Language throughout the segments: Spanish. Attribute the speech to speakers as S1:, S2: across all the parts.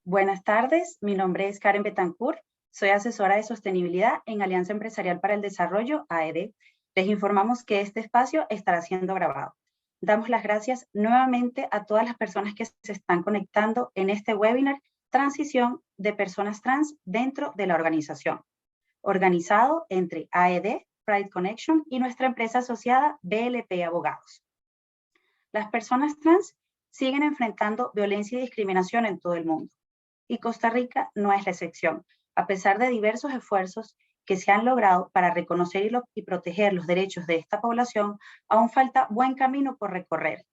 S1: Buenas tardes, mi nombre es Karen Betancourt, soy asesora de sostenibilidad en Alianza Empresarial para el Desarrollo, AED. Les informamos que este espacio estará siendo grabado. Damos las gracias nuevamente a todas las personas que se están conectando en este webinar Transición de Personas Trans dentro de la organización, organizado entre AED, Pride Connection y nuestra empresa asociada BLP Abogados. Las personas trans siguen enfrentando violencia y discriminación en todo el mundo. Y Costa Rica no es la excepción. A pesar de diversos esfuerzos que se han logrado para reconocer y proteger los derechos de esta población, aún falta buen camino por recorrer.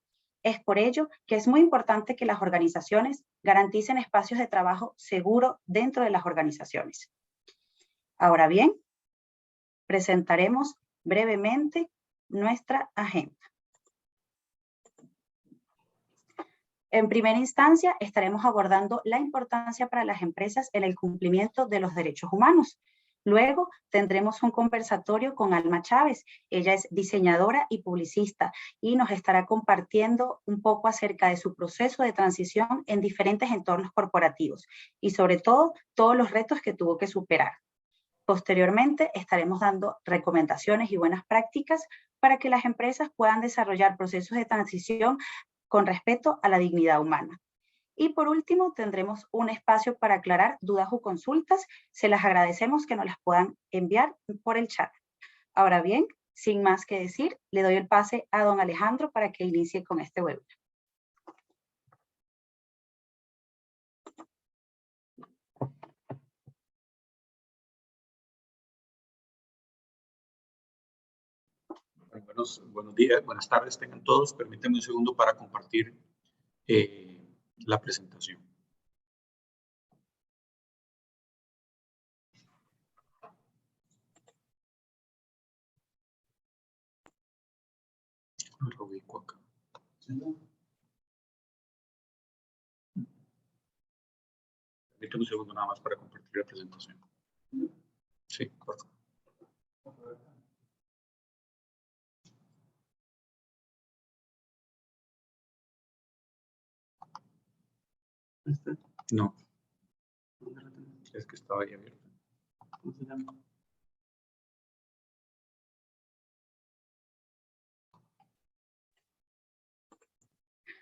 S1: Es por ello que es muy importante que las organizaciones garanticen espacios de trabajo seguros dentro de las organizaciones. Ahora bien, presentaremos brevemente nuestra agenda. En primera instancia, estaremos abordando la importancia para las empresas en el cumplimiento de los derechos humanos. Luego tendremos un conversatorio con Alma Chávez. Ella es diseñadora y publicista y nos estará compartiendo un poco acerca de su proceso de transición en diferentes entornos corporativos y sobre todo todos los retos que tuvo que superar. Posteriormente estaremos dando recomendaciones y buenas prácticas para que las empresas puedan desarrollar procesos de transición con respeto a la dignidad humana. Y por último, tendremos un espacio para aclarar dudas o consultas. Se las agradecemos que nos las puedan enviar por el chat. Ahora bien, sin más que decir, le doy el pase a don Alejandro para que inicie con este webinar.
S2: Buenos días, buenas tardes tengan todos. Permítanme un segundo para compartir la presentación. Lo ubico acá. Permítanme un segundo nada más para compartir la presentación. Sí, por favor. No. Es que estaba ahí abierto. ¿Cómo se llama?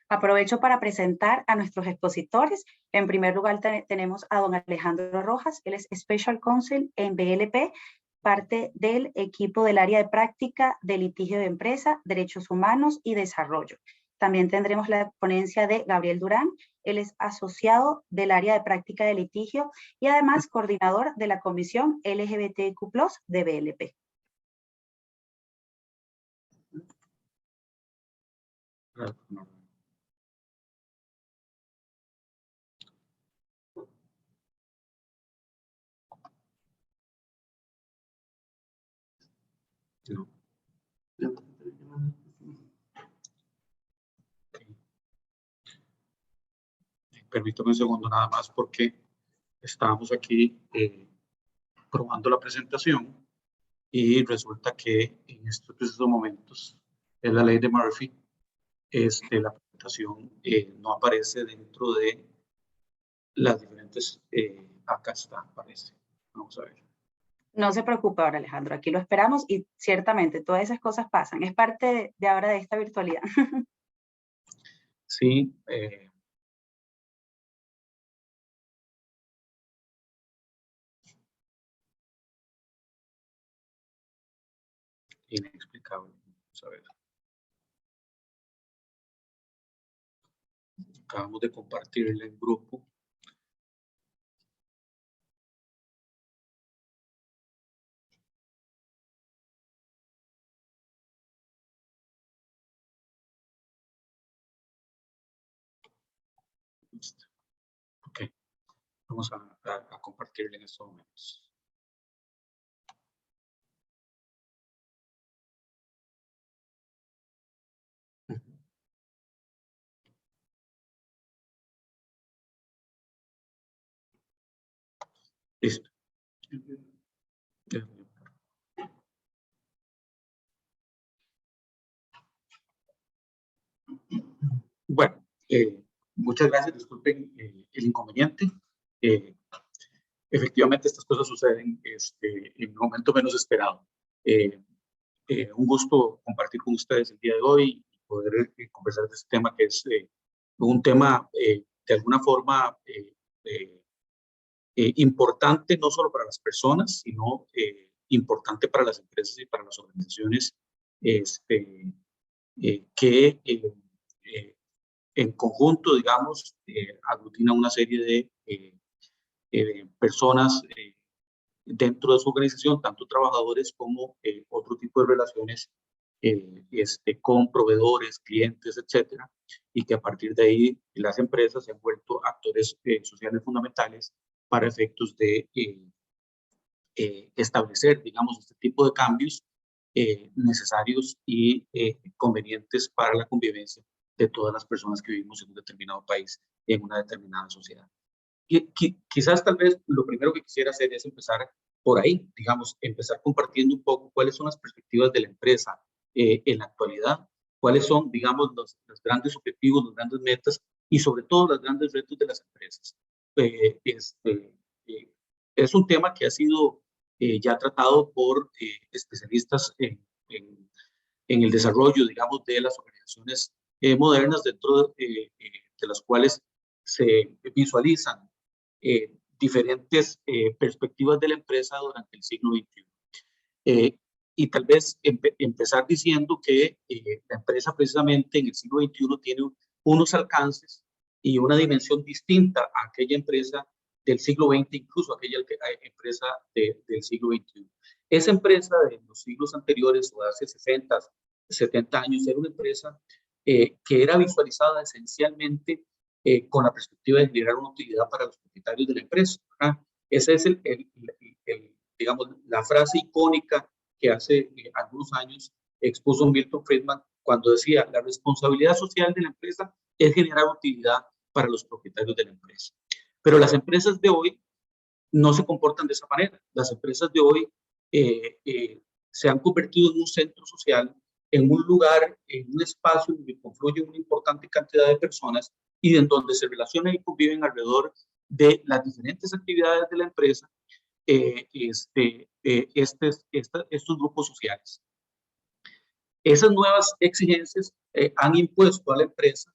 S1: Aprovecho para presentar a nuestros expositores. En primer lugar tenemos a don Alejandro Rojas, él es Special Counsel en BLP, parte del equipo del área de práctica de litigio de empresa, derechos humanos y desarrollo. También tendremos la ponencia de Gabriel Durán, él es asociado del área de práctica de litigio y además coordinador de la comisión LGBTQ+ de BLP.
S2: No. No. Okay. Permítame un segundo nada más porque estábamos aquí probando la presentación y resulta que en estos precisos momentos es la ley de Murphy. La presentación no aparece dentro de las diferentes, acá está, aparece. Vamos a ver.
S1: No se preocupe ahora, Alejandro, aquí lo esperamos y ciertamente todas esas cosas pasan. Es parte de ahora de esta virtualidad.
S2: Sí. Inexplicable. Vamos a ver. Acabamos de compartirle en grupo. Listo. Ok. Vamos a compartirle en estos momentos. Listo. Bueno, muchas gracias. Disculpen el inconveniente. Efectivamente, estas cosas suceden en un momento menos esperado. Un gusto compartir con ustedes el día de hoy y poder conversar de este tema, que es un tema de alguna forma importante no solo para las personas, sino importante para las empresas y para las organizaciones que en conjunto, digamos, aglutina una serie de personas dentro de su organización, tanto trabajadores como otro tipo de relaciones con proveedores, clientes, etcétera, y que a partir de ahí las empresas se han vuelto actores sociales fundamentales para efectos de establecer, digamos, este tipo de cambios necesarios y convenientes para la convivencia de todas las personas que vivimos en un determinado país, en una determinada sociedad. Quizás tal vez lo primero que quisiera hacer es empezar por ahí, digamos, empezar compartiendo un poco cuáles son las perspectivas de la empresa en la actualidad, cuáles son, digamos, los grandes objetivos, las grandes metas y sobre todo los grandes retos de las empresas. Es un tema que ha sido ya tratado por especialistas en el desarrollo, digamos, de las organizaciones modernas, dentro de las cuales se visualizan diferentes perspectivas de la empresa durante el siglo XXI. Y tal vez empezar diciendo que la empresa precisamente en el siglo XXI tiene unos alcances y una dimensión distinta a aquella empresa del siglo XX, incluso aquella empresa del siglo XXI. Esa empresa de los siglos anteriores o de hace 60, 70 años era una empresa que era visualizada esencialmente con la perspectiva de generar una utilidad para los propietarios de la empresa. Esa es digamos, la frase icónica que hace algunos años expuso Milton Friedman cuando decía: la responsabilidad social de la empresa es generar utilidad para los propietarios de la empresa. Pero las empresas de hoy no se comportan de esa manera. Las empresas de hoy se han convertido en un centro social, en un lugar, en un espacio donde confluye una importante cantidad de personas y en donde se relacionan y conviven alrededor de las diferentes actividades de la empresa estos grupos sociales. Esas nuevas exigencias han impuesto a la empresa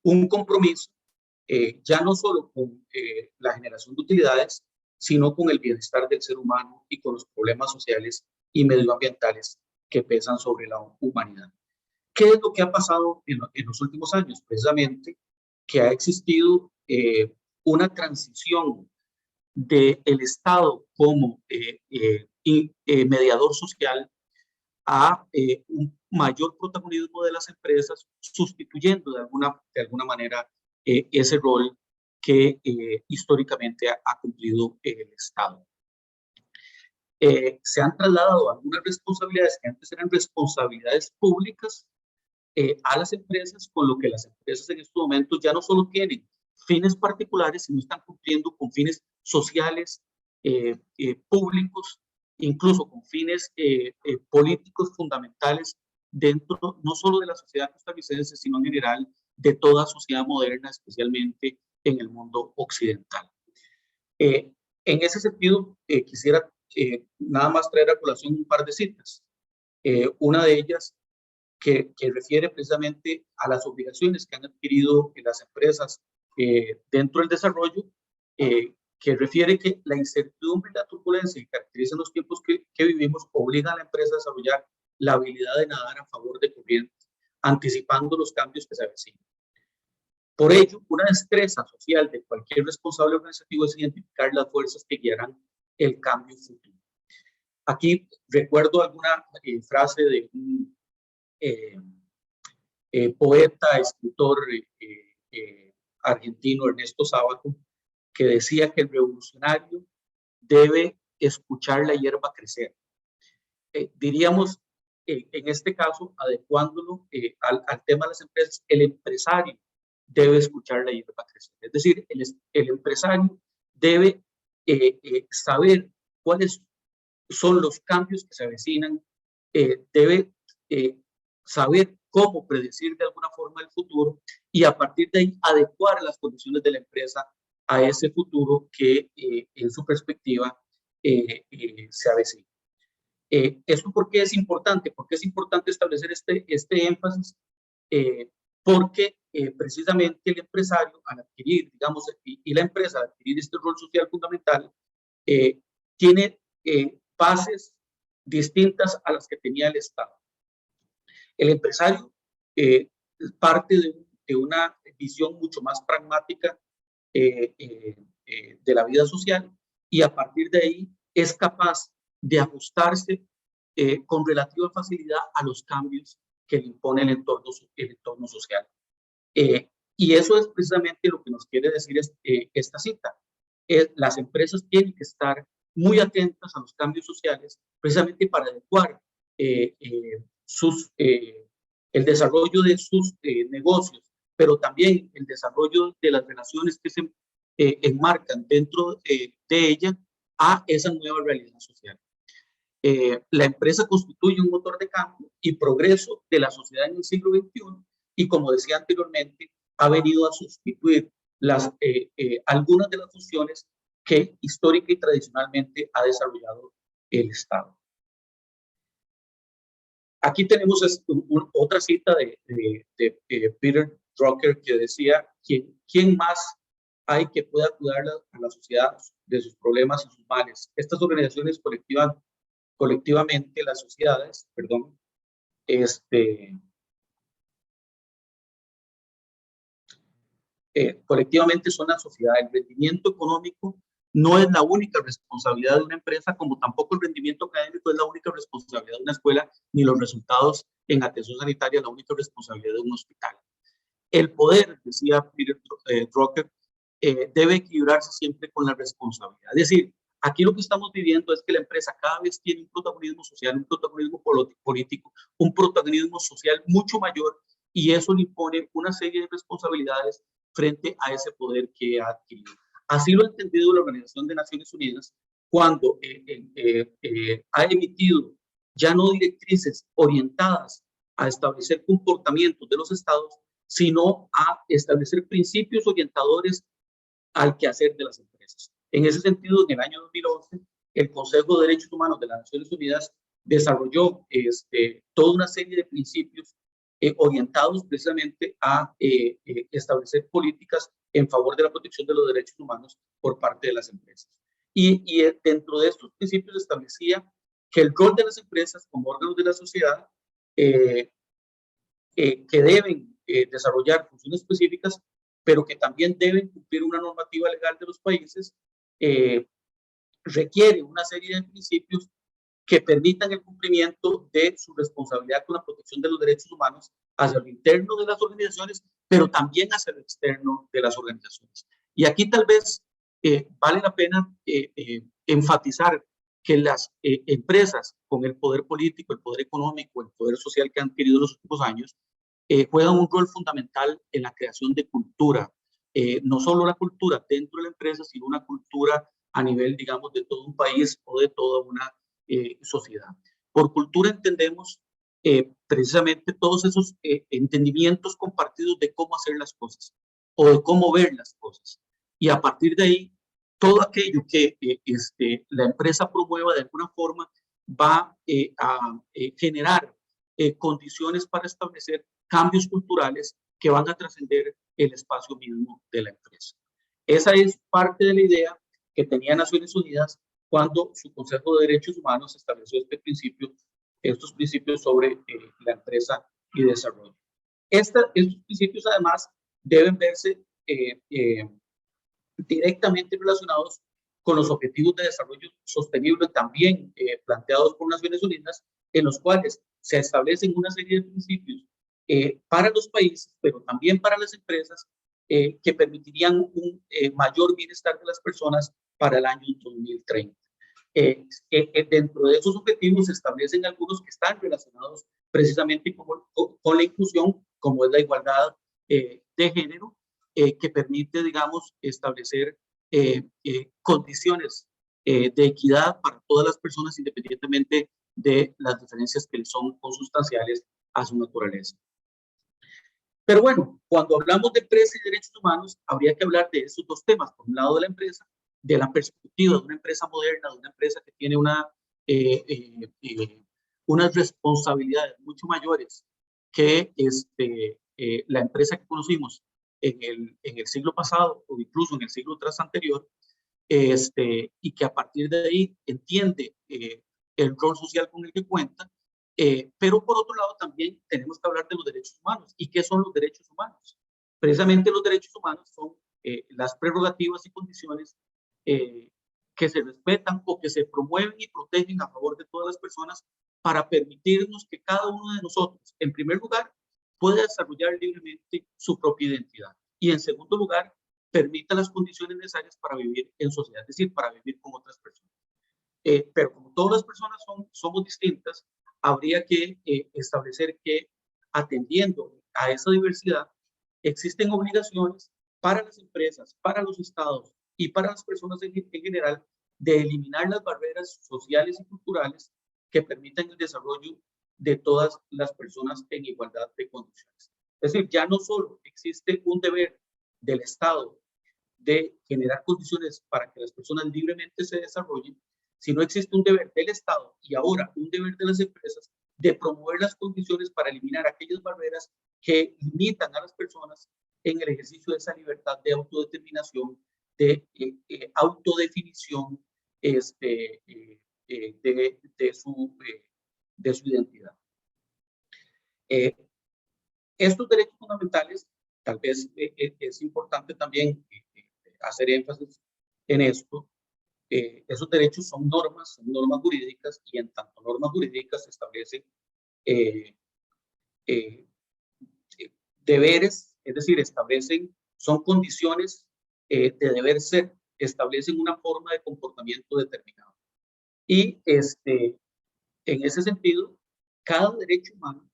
S2: un compromiso ya no solo con la generación de utilidades, sino con el bienestar del ser humano y con los problemas sociales y medioambientales que pesan sobre la humanidad. ¿Qué es lo que ha pasado en los últimos años? Precisamente que ha existido una transición del Estado como mediador social a un mayor protagonismo de las empresas, sustituyendo de alguna manera ese rol que históricamente ha cumplido el Estado. Se han trasladado algunas responsabilidades que antes eran responsabilidades públicas a las empresas, con lo que las empresas en estos momentos ya no solo tienen fines particulares, sino están cumpliendo con fines sociales, públicos, incluso con fines políticos fundamentales dentro no solo de la sociedad costarricense, sino en general de toda sociedad moderna, especialmente en el mundo occidental. En ese sentido, quisiera nada más traer a colación un par de citas. Una de ellas que refiere precisamente a las obligaciones que han adquirido las empresas dentro del desarrollo, que refiere que la incertidumbre y la turbulencia que caracterizan los tiempos que vivimos obligan a la empresa a desarrollar la habilidad de nadar a favor de corriente, anticipando los cambios que se avecinan. Por ello, una destreza social de cualquier responsable organizativo es identificar las fuerzas que guiarán el cambio futuro. Aquí recuerdo alguna frase de un poeta, escritor argentino, Ernesto Sábato, que decía que el revolucionario debe escuchar la hierba crecer. Diríamos, en este caso, adecuándolo al tema de las empresas, el empresario debe escuchar la hierba crecer. Es decir, el empresario debe saber cuáles son los cambios que se avecinan, debe saber cómo predecir de alguna forma el futuro y a partir de ahí adecuar las condiciones de la empresa a ese futuro que en su perspectiva se avecina. ¿Esto por qué es importante? Porque es importante establecer este énfasis porque precisamente el empresario al adquirir, digamos, y la empresa al adquirir este rol social fundamental, tiene bases distintas a las que tenía el Estado. El empresario parte de una visión mucho más pragmática de la vida social y a partir de ahí es capaz de ajustarse con relativa facilidad a los cambios que le impone el entorno social. Y eso es precisamente lo que nos quiere decir esta cita. Las empresas tienen que estar muy atentas a los cambios sociales precisamente para adecuar el desarrollo de sus negocios, pero también el desarrollo de las relaciones que se enmarcan dentro de ella a esa nueva realidad social. La empresa constituye un motor de cambio y progreso de la sociedad en el siglo XXI y, como decía anteriormente, ha venido a sustituir algunas de las funciones que histórica y tradicionalmente ha desarrollado el Estado. Aquí tenemos otra cita de Peter Drucker que decía: ¿quién más hay que pueda cuidar a la sociedad de sus problemas y sus males? Estas organizaciones colectivamente, las sociedades, colectivamente son la sociedad. El rendimiento económico no es la única responsabilidad de una empresa, como tampoco el rendimiento académico es la única responsabilidad de una escuela, ni los resultados en atención sanitaria la única responsabilidad de un hospital. El poder, decía Peter Drucker, debe equilibrarse siempre con la responsabilidad. Es decir, aquí lo que estamos viviendo es que la empresa cada vez tiene un protagonismo social, un protagonismo político, un protagonismo social mucho mayor, y eso le impone una serie de responsabilidades frente a ese poder que ha adquirido. Así lo ha entendido la Organización de Naciones Unidas cuando ha emitido ya no directrices orientadas a establecer comportamientos de los estados, sino a establecer principios orientadores al quehacer de las empresas. En ese sentido, en el año 2011, el Consejo de Derechos Humanos de las Naciones Unidas desarrolló toda una serie de principios orientados precisamente a establecer políticas en favor de la protección de los derechos humanos por parte de las empresas. Y dentro de estos principios establecía que el rol de las empresas como órganos de la sociedad que deben desarrollar funciones específicas, pero que también deben cumplir una normativa legal de los países, requiere una serie de principios que permitan el cumplimiento de su responsabilidad con la protección de los derechos humanos hacia lo interno de las organizaciones, pero también hacia lo externo de las organizaciones. Y aquí tal vez vale la pena enfatizar que las empresas con el poder político, el poder económico, el poder social que han adquirido en los últimos años, juegan un rol fundamental en la creación de cultura. No solo la cultura dentro de la empresa, sino una cultura a nivel, digamos, de todo un país o de toda una sociedad. Por cultura entendemos precisamente todos esos entendimientos compartidos de cómo hacer las cosas o de cómo ver las cosas. Y a partir de ahí, todo aquello que la empresa promueva de alguna forma va a generar condiciones para establecer cambios culturales que van a trascender el espacio mismo de la empresa. Esa es parte de la idea que tenía Naciones Unidas cuando su Consejo de Derechos Humanos estableció estos principios sobre la empresa y desarrollo. Estos principios además deben verse directamente relacionados con los objetivos de desarrollo sostenible también planteados por Naciones Unidas, en los cuales se establecen una serie de principios para los países, pero también para las empresas, que permitirían un mayor bienestar de las personas para el año 2030. Dentro de esos objetivos se establecen algunos que están relacionados precisamente con la inclusión, como es la igualdad de género, que permite, digamos, establecer condiciones de equidad para todas las personas, independientemente de las diferencias que son consustanciales a su naturaleza. Pero bueno, cuando hablamos de empresa y derechos humanos, habría que hablar de esos dos temas. Por un lado, de la empresa, de la perspectiva de una empresa moderna, de una empresa que tiene unas responsabilidades mucho mayores que la empresa que conocimos en el siglo pasado o incluso en el siglo tras anterior, y que a partir de ahí entiende el rol social con el que cuenta. Pero por otro lado también tenemos que hablar de los derechos humanos. ¿Y qué son los derechos humanos? Precisamente los derechos humanos son las prerrogativas y condiciones que se respetan o que se promueven y protegen a favor de todas las personas para permitirnos que cada uno de nosotros, en primer lugar, pueda desarrollar libremente su propia identidad. Y en segundo lugar, permita las condiciones necesarias para vivir en sociedad, es decir, para vivir con otras personas. Pero como todas las personas somos distintas, habría que establecer que atendiendo a esa diversidad, existen obligaciones para las empresas, para los estados y para las personas en general de eliminar las barreras sociales y culturales que permitan el desarrollo de todas las personas en igualdad de condiciones. Es decir, ya no solo existe un deber del Estado de generar condiciones para que las personas libremente se desarrollen, sino existe un deber del Estado y ahora un deber de las empresas de promover las condiciones para eliminar aquellas barreras que limitan a las personas en el ejercicio de esa libertad de autodeterminación, de autodefinición de su identidad. Estos derechos fundamentales, tal vez es importante también hacer énfasis en esto. Esos derechos son normas jurídicas y en tanto normas jurídicas se establecen deberes, es decir, son condiciones de deber ser, establecen una forma de comportamiento determinado. Y en ese sentido, cada derecho humano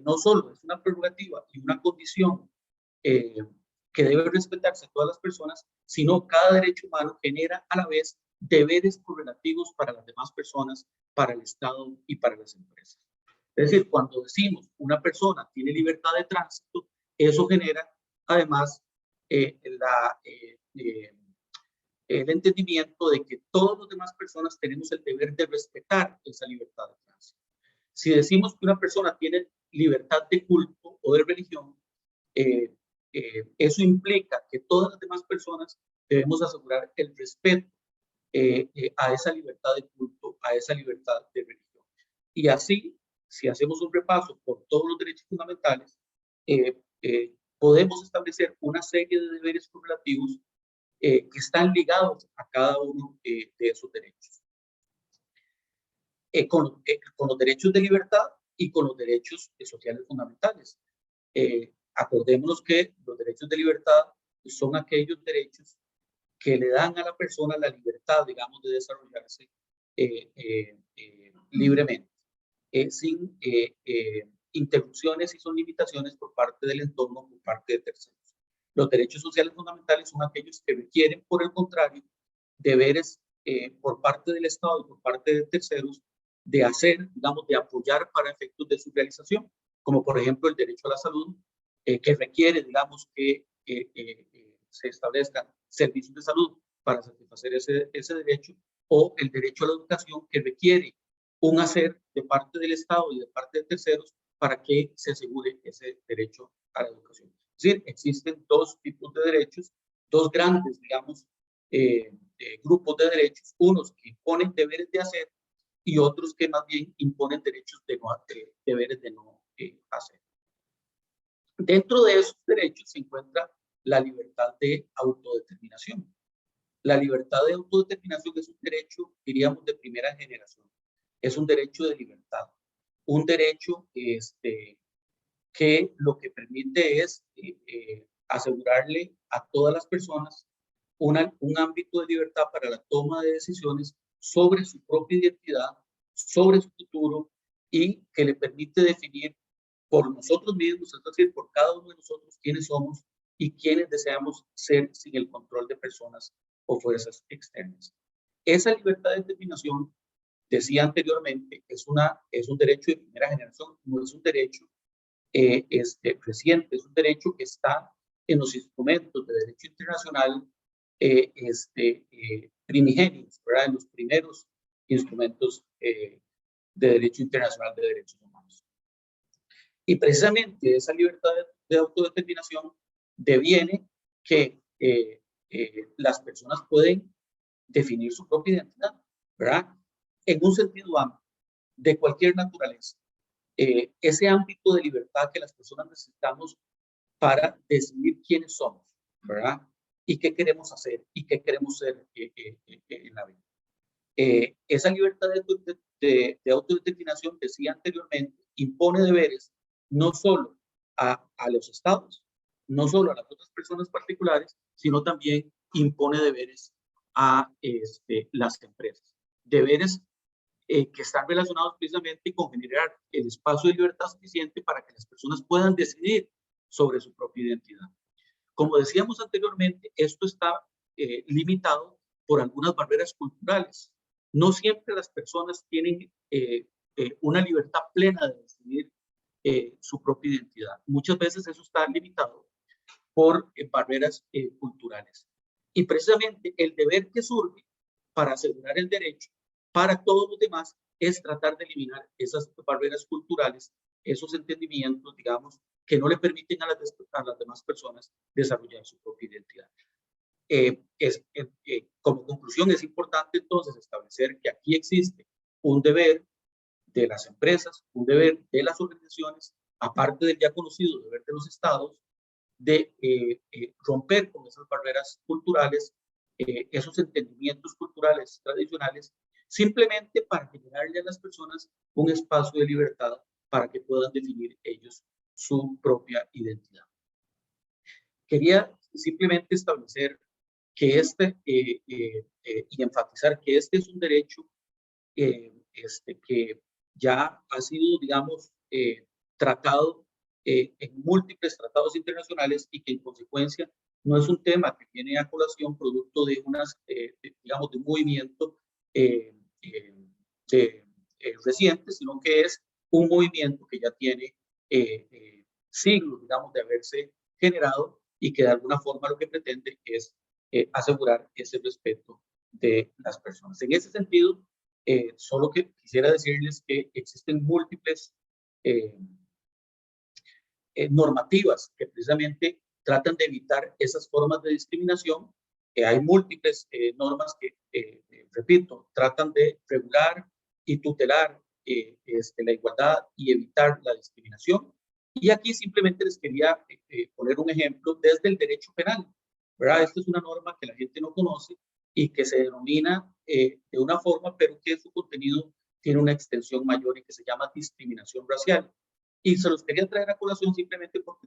S2: no solo es una prerrogativa y una condición que debe respetarse a todas las personas, sino cada derecho humano genera a la vez deberes correlativos para las demás personas, para el Estado y para las empresas. Es decir, cuando decimos una persona tiene libertad de tránsito, eso genera además el entendimiento de que todas las demás personas tenemos el deber de respetar esa libertad de tránsito. Si decimos que una persona tiene libertad de culto o de religión, eso implica que todas las demás personas debemos asegurar el respeto a esa libertad de culto, a esa libertad de religión. Y así, si hacemos un repaso por todos los derechos fundamentales, podemos establecer una serie de deberes correlativos que están ligados a cada uno de esos derechos. Con los derechos de libertad y con los derechos sociales fundamentales. Acordémonos que los derechos de libertad son aquellos derechos que le dan a la persona la libertad, digamos, de desarrollarse libremente, sin interrupciones y son limitaciones por parte del entorno, por parte de terceros. Los derechos sociales fundamentales son aquellos que requieren, por el contrario, deberes por parte del Estado y por parte de terceros de hacer, digamos, de apoyar para efectos de su realización, como por ejemplo el derecho a la salud, que requiere, digamos, que se establezcan servicios de salud para satisfacer ese derecho, o el derecho a la educación, que requiere un hacer de parte del Estado y de parte de terceros para que se asegure ese derecho a la educación. Es decir, existen dos tipos de derechos, dos grandes, digamos, grupos de derechos, unos que imponen deberes de hacer y otros que más bien imponen derechos de no hacer, deberes de no hacer. Dentro de esos derechos se encuentra la libertad de autodeterminación. La libertad de autodeterminación es un derecho, diríamos, de primera generación. Es un derecho de libertad. Un derecho que lo que permite es asegurarle a todas las personas un ámbito de libertad para la toma de decisiones sobre su propia identidad, sobre su futuro, y que le permite definir por nosotros mismos, es decir, por cada uno de nosotros, quiénes somos y quiénes deseamos ser sin el control de personas o fuerzas externas. Esa libertad de determinación, decía anteriormente, es un derecho de primera generación, no es un derecho reciente, es un derecho que está en los instrumentos de derecho internacional primigenios, ¿verdad? En los primeros instrumentos de derecho internacional de derechos humanos. Y precisamente esa libertad de autodeterminación deviene que las personas pueden definir su propia identidad, ¿verdad? En un sentido amplio, de cualquier naturaleza. Ese ámbito de libertad que las personas necesitamos para decidir quiénes somos, ¿verdad? Y qué queremos hacer y qué queremos ser en la vida. Esa libertad de autodeterminación, decía anteriormente, impone deberes no solo a los estados, no solo a las otras personas particulares, sino también impone deberes a las empresas. Deberes que están relacionados precisamente con generar el espacio de libertad suficiente para que las personas puedan decidir sobre su propia identidad. Como decíamos anteriormente, esto está limitado por algunas barreras culturales. No siempre las personas tienen una libertad plena de decidir su propia identidad. Muchas veces eso está limitado por barreras culturales. Y precisamente el deber que surge para asegurar el derecho para todos los demás es tratar de eliminar esas barreras culturales, esos entendimientos, digamos, que no le permiten a las demás personas desarrollar su propia identidad. Como conclusión, es importante entonces establecer que aquí existe un deber de las empresas, un deber de las organizaciones, aparte del ya conocido deber de los estados, de romper con esas barreras culturales, esos entendimientos culturales tradicionales, simplemente para generarle a las personas un espacio de libertad para que puedan definir ellos su propia identidad. Quería simplemente establecer que y enfatizar que este es un derecho que ya ha sido, digamos, tratado en múltiples tratados internacionales y que en consecuencia no es un tema que viene a colación producto de digamos, de un movimiento reciente, sino que es un movimiento que ya tiene siglos, digamos, de haberse generado y que de alguna forma lo que pretende es asegurar ese respeto de las personas. En ese sentido, solo que quisiera decirles que existen múltiples normativas que precisamente tratan de evitar esas formas de discriminación. Hay múltiples normas que, repito, tratan de regular y tutelar la igualdad y evitar la discriminación. Y aquí simplemente les quería poner un ejemplo desde el derecho penal, ¿verdad? Esta es una norma que la gente no conoce y que se denomina de una forma, pero que su contenido tiene una extensión mayor y que se llama discriminación racial. Y se los quería traer a colación simplemente porque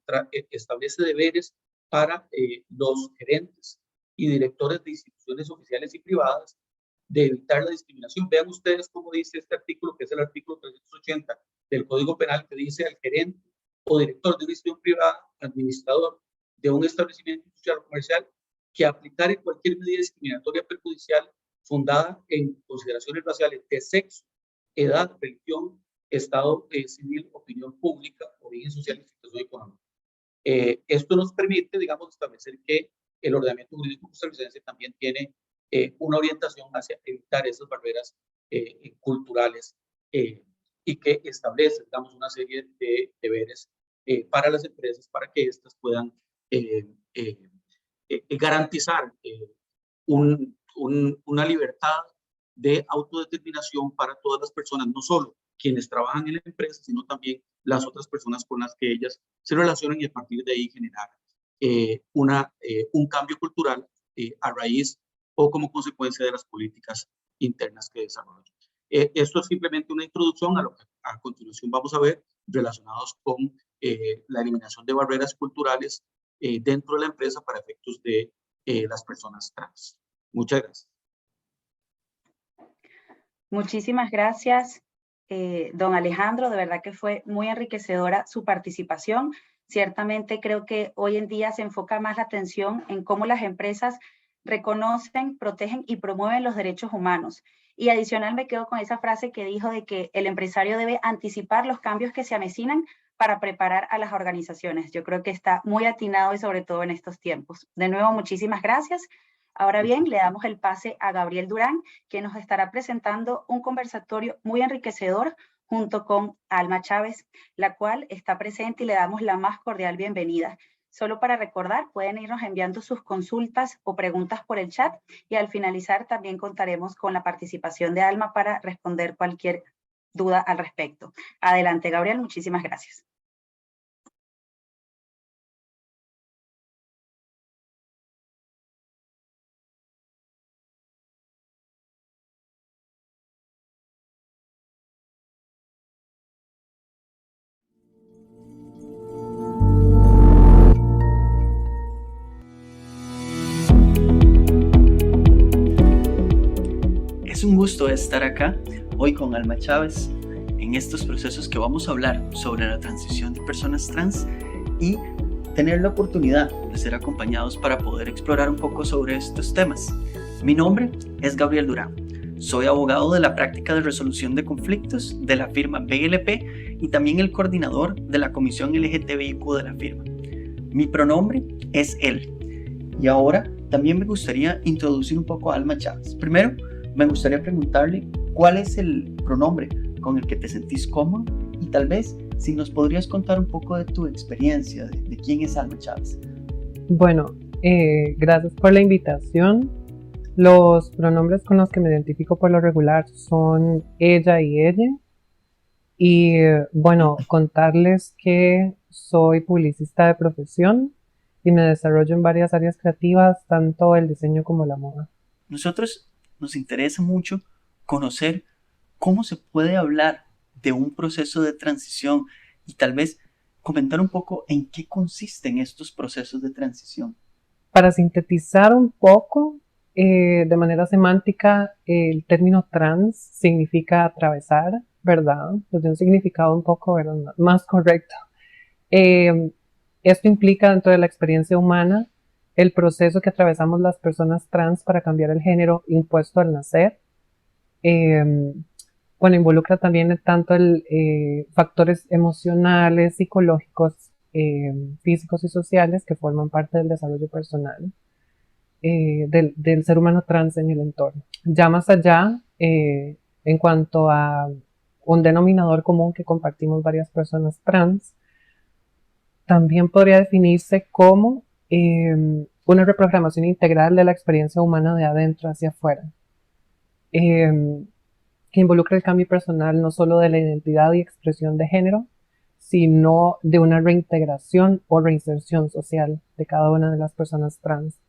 S2: establece deberes para los gerentes y directores de instituciones oficiales y privadas de evitar la discriminación. Vean ustedes cómo dice este artículo, que es el artículo 380 del Código Penal, que dice al gerente o director de una institución privada, administrador de un establecimiento industrial o comercial, que aplicare cualquier medida discriminatoria perjudicial fundada en consideraciones raciales de sexo, edad, religión, estado civil, opinión pública, origen social y situación económica. Esto nos permite, digamos, establecer que el ordenamiento jurídico costarricense también tiene una orientación hacia evitar esas barreras culturales y que establece, digamos, una serie de deberes para las empresas para que éstas puedan garantizar una libertad de autodeterminación para todas las personas, no solo quienes trabajan en la empresa, sino también las otras personas con las que ellas se relacionan y a partir de ahí generar un cambio cultural a raíz o como consecuencia de las políticas internas que desarrollan. Esto es simplemente una introducción a lo que a continuación vamos a ver relacionados con la eliminación de barreras culturales dentro de la empresa para efectos de las personas trans. Muchas gracias.
S1: Muchísimas gracias, don Alejandro. De verdad que fue muy enriquecedora su participación. Ciertamente creo que hoy en día se enfoca más la atención en cómo las empresas reconocen, protegen y promueven los derechos humanos. Y adicional me quedo con esa frase que dijo de que el empresario debe anticipar los cambios que se avecinan para preparar a las organizaciones. Yo creo que está muy atinado y sobre todo en estos tiempos. De nuevo, muchísimas gracias. Ahora bien, le damos el pase a Gabriel Durán, que nos estará presentando un conversatorio muy enriquecedor junto con Alma Chávez, la cual está presente y le damos la más cordial bienvenida. Solo para recordar, pueden irnos enviando sus consultas o preguntas por el chat y al finalizar también contaremos con la participación de Alma para responder cualquier duda al respecto. Adelante, Gabriel, muchísimas gracias.
S3: Es un gusto estar acá hoy con Alma Chávez en estos procesos que vamos a hablar sobre la transición de personas trans y tener la oportunidad de ser acompañados para poder explorar un poco sobre estos temas. Mi nombre es Gabriel Durán. Soy abogado de la práctica de resolución de conflictos de la firma BLP y también el coordinador de la comisión LGTBIQ de la firma. Mi pronombre es él. Y ahora también me gustaría introducir un poco a Alma Chávez. Primero, me gustaría preguntarle cuál es el pronombre con el que te sentís cómodo y tal vez si nos podrías contar un poco de tu experiencia, de quién es Alma Chávez.
S4: Bueno, gracias por la invitación. Los pronombres con los que me identifico por lo regular son ella y ella. Y bueno, contarles que soy publicista de profesión y me desarrollo en varias áreas creativas, tanto el diseño como la moda.
S3: Nosotros nos interesa mucho conocer cómo se puede hablar de un proceso de transición y tal vez comentar un poco en qué consisten estos procesos de transición.
S4: Para sintetizar un poco, de manera semántica, el término trans significa atravesar, ¿verdad? Desde un significado un poco, ¿verdad?, más correcto. Esto implica dentro de la experiencia humana el proceso que atravesamos las personas trans para cambiar el género impuesto al nacer. Bueno, involucra también tanto factores emocionales, psicológicos, físicos y sociales que forman parte del desarrollo personal del ser humano trans en el entorno. Ya más allá, en cuanto a un denominador común que compartimos varias personas trans, también podría definirse como una reprogramación integral de la experiencia humana de adentro hacia afuera, que involucra el cambio personal no solo de la identidad y expresión de género, sino de una reintegración o reinserción social de cada una de las personas trans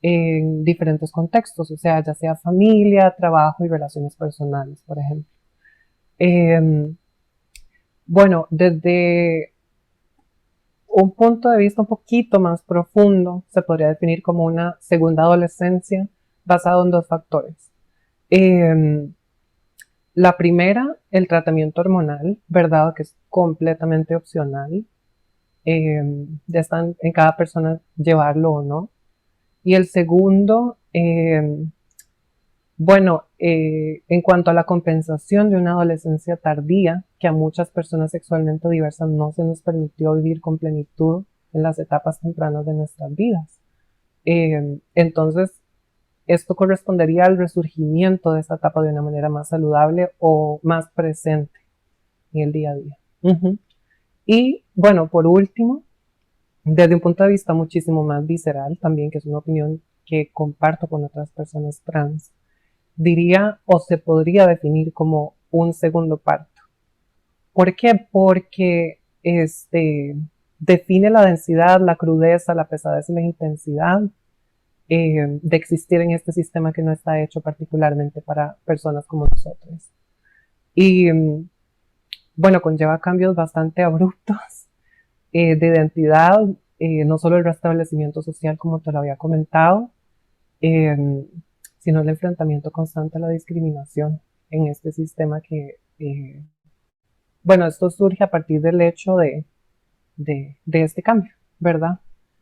S4: en diferentes contextos, o sea, ya sea familia, trabajo y relaciones personales, por ejemplo. Bueno, desde un punto de vista un poquito más profundo, se podría definir como una segunda adolescencia basada en dos factores. La primera, el tratamiento hormonal, ¿verdad?, que es completamente opcional. Ya está en cada persona llevarlo o no. Y el segundo, bueno, en cuanto a la compensación de una adolescencia tardía, que a muchas personas sexualmente diversas no se nos permitió vivir con plenitud en las etapas tempranas de nuestras vidas. Entonces, esto correspondería al resurgimiento de esta etapa de una manera más saludable o más presente en el día a día. Y bueno, por último, desde un punto de vista muchísimo más visceral también, que es una opinión que comparto con otras personas trans, diría o se podría definir como un segundo parto. ¿Por qué? Porque define la densidad, la crudeza, la pesadez y la intensidad de existir en este sistema que no está hecho particularmente para personas como nosotros. Y bueno, conlleva cambios bastante abruptos de identidad, no solo el restablecimiento social como te lo había comentado, sino el enfrentamiento constante a la discriminación en este sistema que, bueno, esto surge a partir del hecho de este cambio, ¿verdad?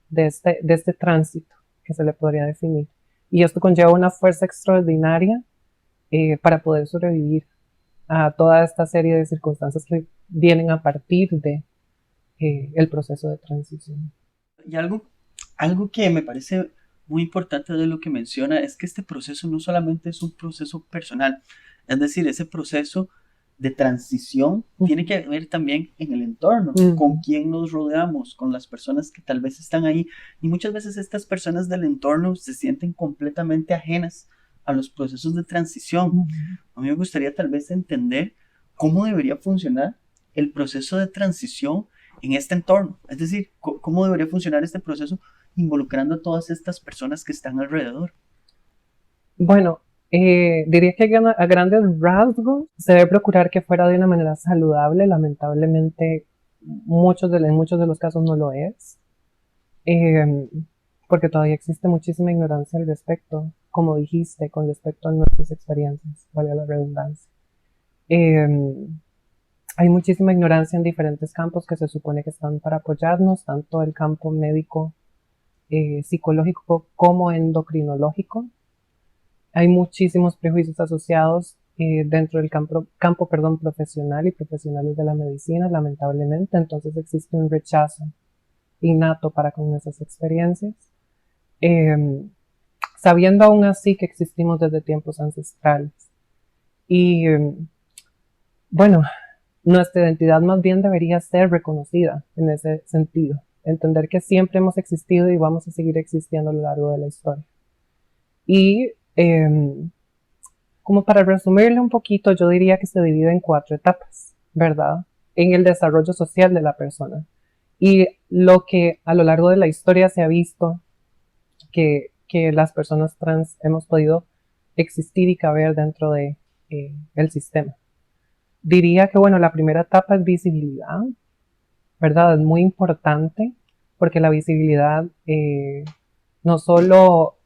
S4: De este tránsito que se le podría definir. Y esto conlleva una fuerza extraordinaria para poder sobrevivir a toda esta serie de circunstancias que vienen a partir de el proceso de transición.
S3: Y algo que me parece muy importante de lo que menciona es que este proceso no solamente es un proceso personal, es decir, ese proceso de transición tiene que ver también en el entorno, con quién nos rodeamos, con las personas que tal vez están ahí. Y muchas veces estas personas del entorno se sienten completamente ajenas a los procesos de transición. A mí me gustaría tal vez entender cómo debería funcionar el proceso de transición en este entorno. Es decir, cómo debería funcionar este proceso involucrando a todas estas personas que están alrededor.
S4: Bueno, diría que a grandes rasgos se debe procurar que fuera de una manera saludable. Lamentablemente, en muchos de los casos no lo es, porque todavía existe muchísima ignorancia al respecto, como dijiste, con respecto a nuestras experiencias, vale la redundancia. Hay muchísima ignorancia en diferentes campos que se supone que están para apoyarnos, tanto el campo médico, psicológico como endocrinológico. Hay muchísimos prejuicios asociados dentro del campo profesional y profesionales de la medicina, lamentablemente. Entonces existe un rechazo innato para con esas experiencias. Sabiendo aún así que existimos desde tiempos ancestrales. Y bueno, nuestra identidad más bien debería ser reconocida en ese sentido. Entender que siempre hemos existido y vamos a seguir existiendo a lo largo de la historia. Y como para resumirle un poquito, yo diría que se divide en 4 etapas, ¿verdad? En el desarrollo social de la persona. Y lo que a lo largo de la historia se ha visto que las personas trans hemos podido existir y caber dentro de el sistema. Diría que, bueno, la primera etapa es visibilidad, ¿verdad? Es muy importante porque la visibilidad no solo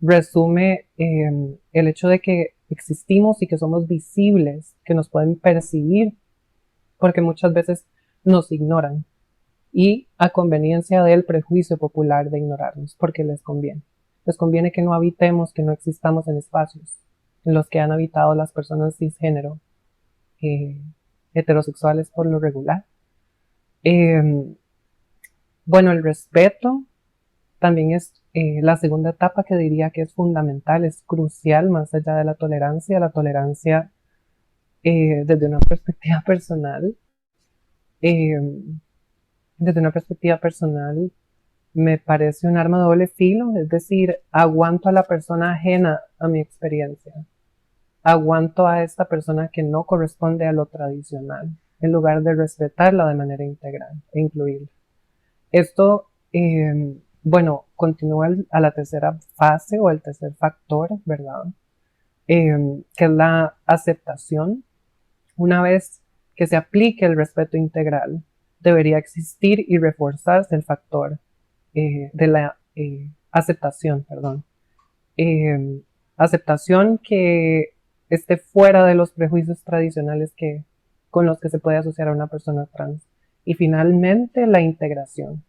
S4: resume el hecho de que existimos y que somos visibles, que nos pueden percibir, porque muchas veces nos ignoran y a conveniencia del prejuicio popular de ignorarnos, porque les conviene. Les conviene que no habitemos, que no existamos en espacios en los que han habitado las personas cisgénero, heterosexuales por lo regular. Bueno, el respeto también es la segunda etapa que diría que es fundamental, es crucial más allá de la tolerancia. La tolerancia desde una perspectiva personal, me parece un arma de doble filo, es decir, aguanto a la persona ajena a mi experiencia. Aguanto a esta persona que no corresponde a lo tradicional, en lugar de respetarla de manera integral e incluirla. Esto, bueno, continúa a la tercera fase o el tercer factor, ¿verdad? Que es la aceptación. Una vez que se aplique el respeto integral, debería existir y reforzarse el factor de la aceptación, perdón. Aceptación que esté fuera de los prejuicios tradicionales con los que se puede asociar a una persona trans. Y finalmente la integración,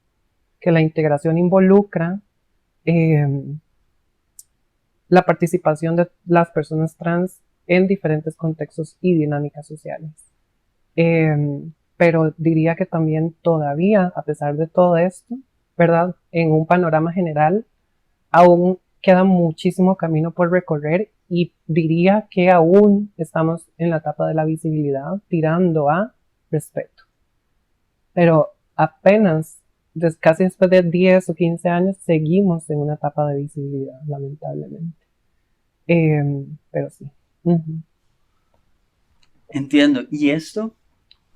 S4: que la integración involucra la participación de las personas trans en diferentes contextos y dinámicas sociales. Pero diría que también todavía, a pesar de todo esto, ¿verdad? En un panorama general, aún queda muchísimo camino por recorrer y diría que aún estamos en la etapa de la visibilidad, tirando a respeto. Pero apenas, casi después de 10 o 15 años, seguimos en una etapa de visibilidad, lamentablemente. Pero sí.
S3: Entiendo. Y esto,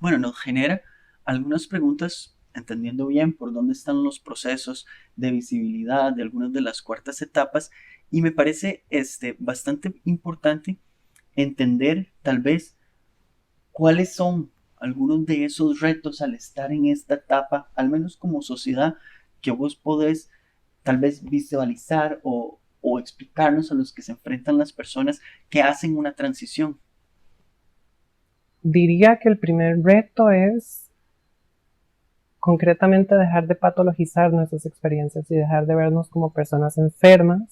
S3: bueno, nos genera algunas preguntas, entendiendo bien por dónde están los procesos de visibilidad de algunas de las cuartas etapas, y me parece bastante importante entender tal vez cuáles son algunos de esos retos al estar en esta etapa, al menos como sociedad, que vos podés tal vez visualizar o explicarnos a los que se enfrentan las personas que hacen una transición.
S4: Diría que el primer reto es concretamente dejar de patologizar nuestras experiencias y dejar de vernos como personas enfermas,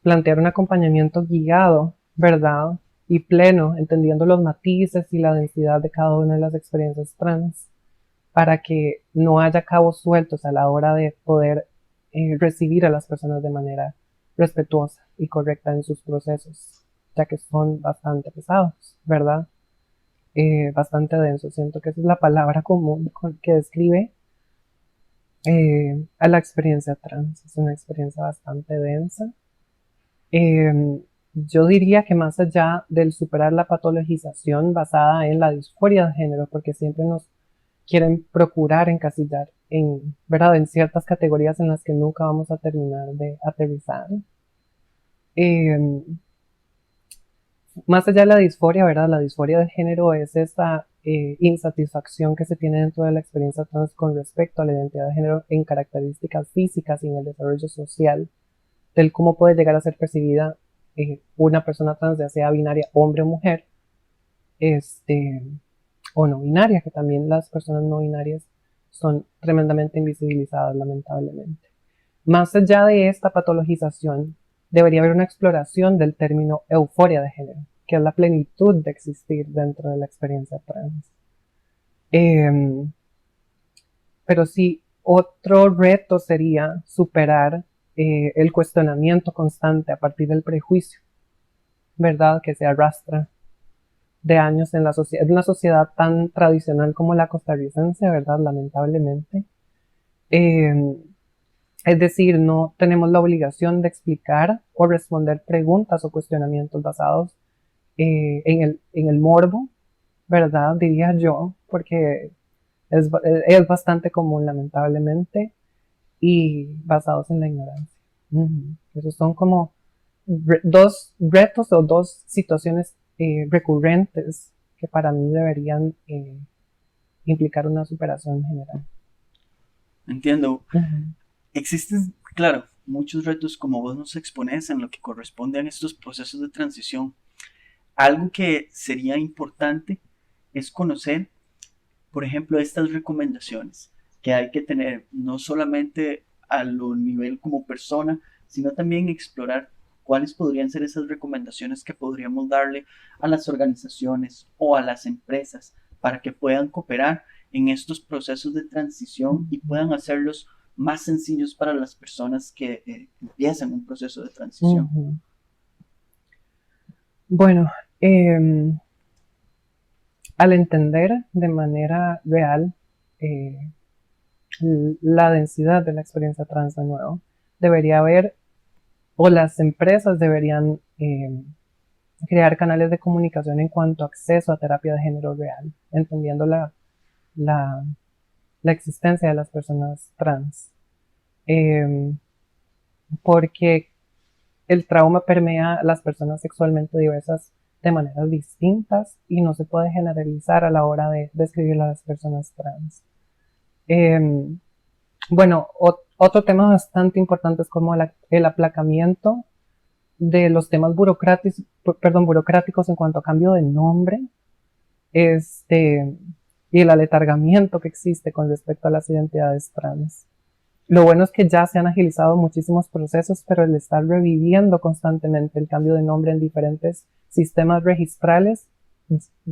S4: plantear un acompañamiento guiado, ¿verdad? y pleno, entendiendo los matices y la densidad de cada una de las experiencias trans, para que no haya cabos sueltos a la hora de poder recibir a las personas de manera respetuosa y correcta en sus procesos, ya que son bastante pesados, ¿verdad? Bastante densos. Siento que esa es la palabra común que describe a la experiencia trans. Es una experiencia bastante densa. Yo diría que más allá del superar la patologización basada en la disforia de género, porque siempre nos quieren procurar encasillar ¿verdad? En ciertas categorías en las que nunca vamos a terminar de aterrizar. Más allá de la disforia, ¿verdad? La disforia de género es esta insatisfacción que se tiene dentro de la experiencia trans con respecto a la identidad de género en características físicas y en el desarrollo social, del cómo puede llegar a ser percibida una persona trans, ya sea binaria, hombre o mujer, o no binaria, que también las personas no binarias son tremendamente invisibilizadas, lamentablemente. Más allá de esta patologización, debería haber una exploración del término euforia de género, que es la plenitud de existir dentro de la experiencia trans. Pero sí, otro reto sería superar el cuestionamiento constante a partir del prejuicio, ¿verdad? Que se arrastra de años en una sociedad tan tradicional como la costarricense, ¿verdad? Lamentablemente. Es decir, no tenemos la obligación de explicar o responder preguntas o cuestionamientos basados en el morbo, ¿verdad? Diría yo, porque es bastante común, lamentablemente, y basados en la ignorancia. Esos son como dos retos o dos situaciones recurrentes que para mí deberían implicar una superación general.
S3: Entiendo. Existen, claro, muchos retos como vos nos expones en lo que corresponde a estos procesos de transición. Algo que sería importante es conocer, por ejemplo, estas recomendaciones que hay que tener, no solamente a lo nivel como persona, sino también explorar cuáles podrían ser esas recomendaciones que podríamos darle a las organizaciones o a las empresas para que puedan cooperar en estos procesos de transición y puedan hacerlos más sencillos para las personas que empiezan un proceso de transición.
S4: Bueno, al entender de manera real la densidad de la experiencia trans de nuevo, debería haber, o las empresas deberían crear canales de comunicación en cuanto a acceso a terapia de género real, entendiendo la existencia de las personas trans. Porque el trauma permea a las personas sexualmente diversas de maneras distintas y no se puede generalizar a la hora de describir a las personas trans. Bueno, otro tema bastante importante es como el aplacamiento de los temas burocráticos en cuanto a cambio de nombre, y el aletargamiento que existe con respecto a las identidades trans. Lo bueno es que ya se han agilizado muchísimos procesos, pero el estar reviviendo constantemente el cambio de nombre en diferentes sistemas registrales,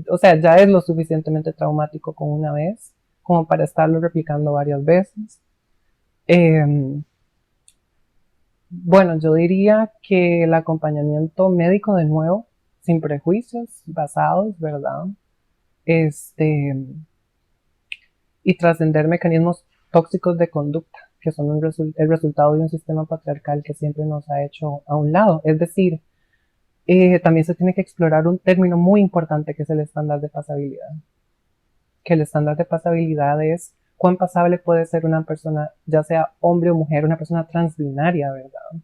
S4: o sea, ya es lo suficientemente traumático con una vez, como para estarlo replicando varias veces. Bueno, yo diría que el acompañamiento médico, de nuevo, sin prejuicios, basados, ¿verdad? Y trascender mecanismos tóxicos de conducta, que son el resultado de un sistema patriarcal que siempre nos ha hecho a un lado. Es decir, también se tiene que explorar un término muy importante que es el estándar de pasabilidad. Que el estándar de pasabilidad es cuán pasable puede ser una persona, ya sea hombre o mujer, una persona transbinaria, ¿verdad?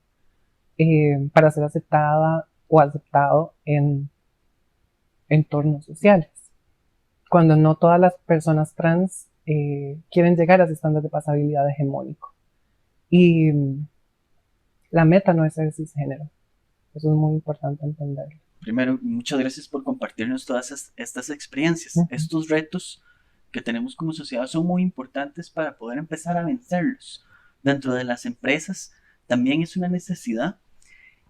S4: Para ser aceptada o aceptado en entornos sociales. Cuando no todas las personas trans quieren llegar a ese estándar de pasabilidad hegemónico. Y la meta no es ser cisgénero. Eso es muy importante entenderlo.
S3: Primero, muchas gracias por compartirnos todas estas experiencias. Estos retos que tenemos como sociedad son muy importantes para poder empezar a vencerlos. Dentro de las empresas también es una necesidad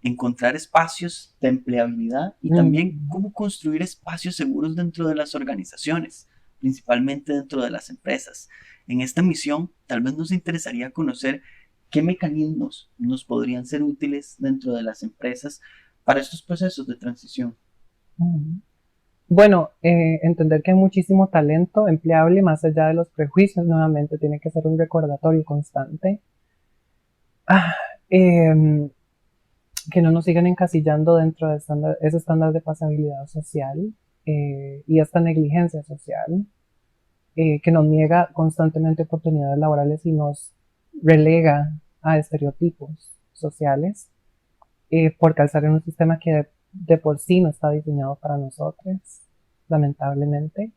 S3: encontrar espacios de empleabilidad y también cómo construir espacios seguros dentro de las organizaciones, principalmente dentro de las empresas. En esta misión, tal vez nos interesaría conocer qué mecanismos nos podrían ser útiles dentro de las empresas para estos procesos de transición.
S4: Bueno, entender que hay muchísimo talento empleable más allá de los prejuicios, nuevamente tiene que ser un recordatorio constante. Que no nos sigan encasillando dentro de ese estándar de pasabilidad social y esta negligencia social que nos niega constantemente oportunidades laborales y nos relega a estereotipos sociales por calzar en un sistema que de por sí no está diseñado para nosotros, lamentablemente.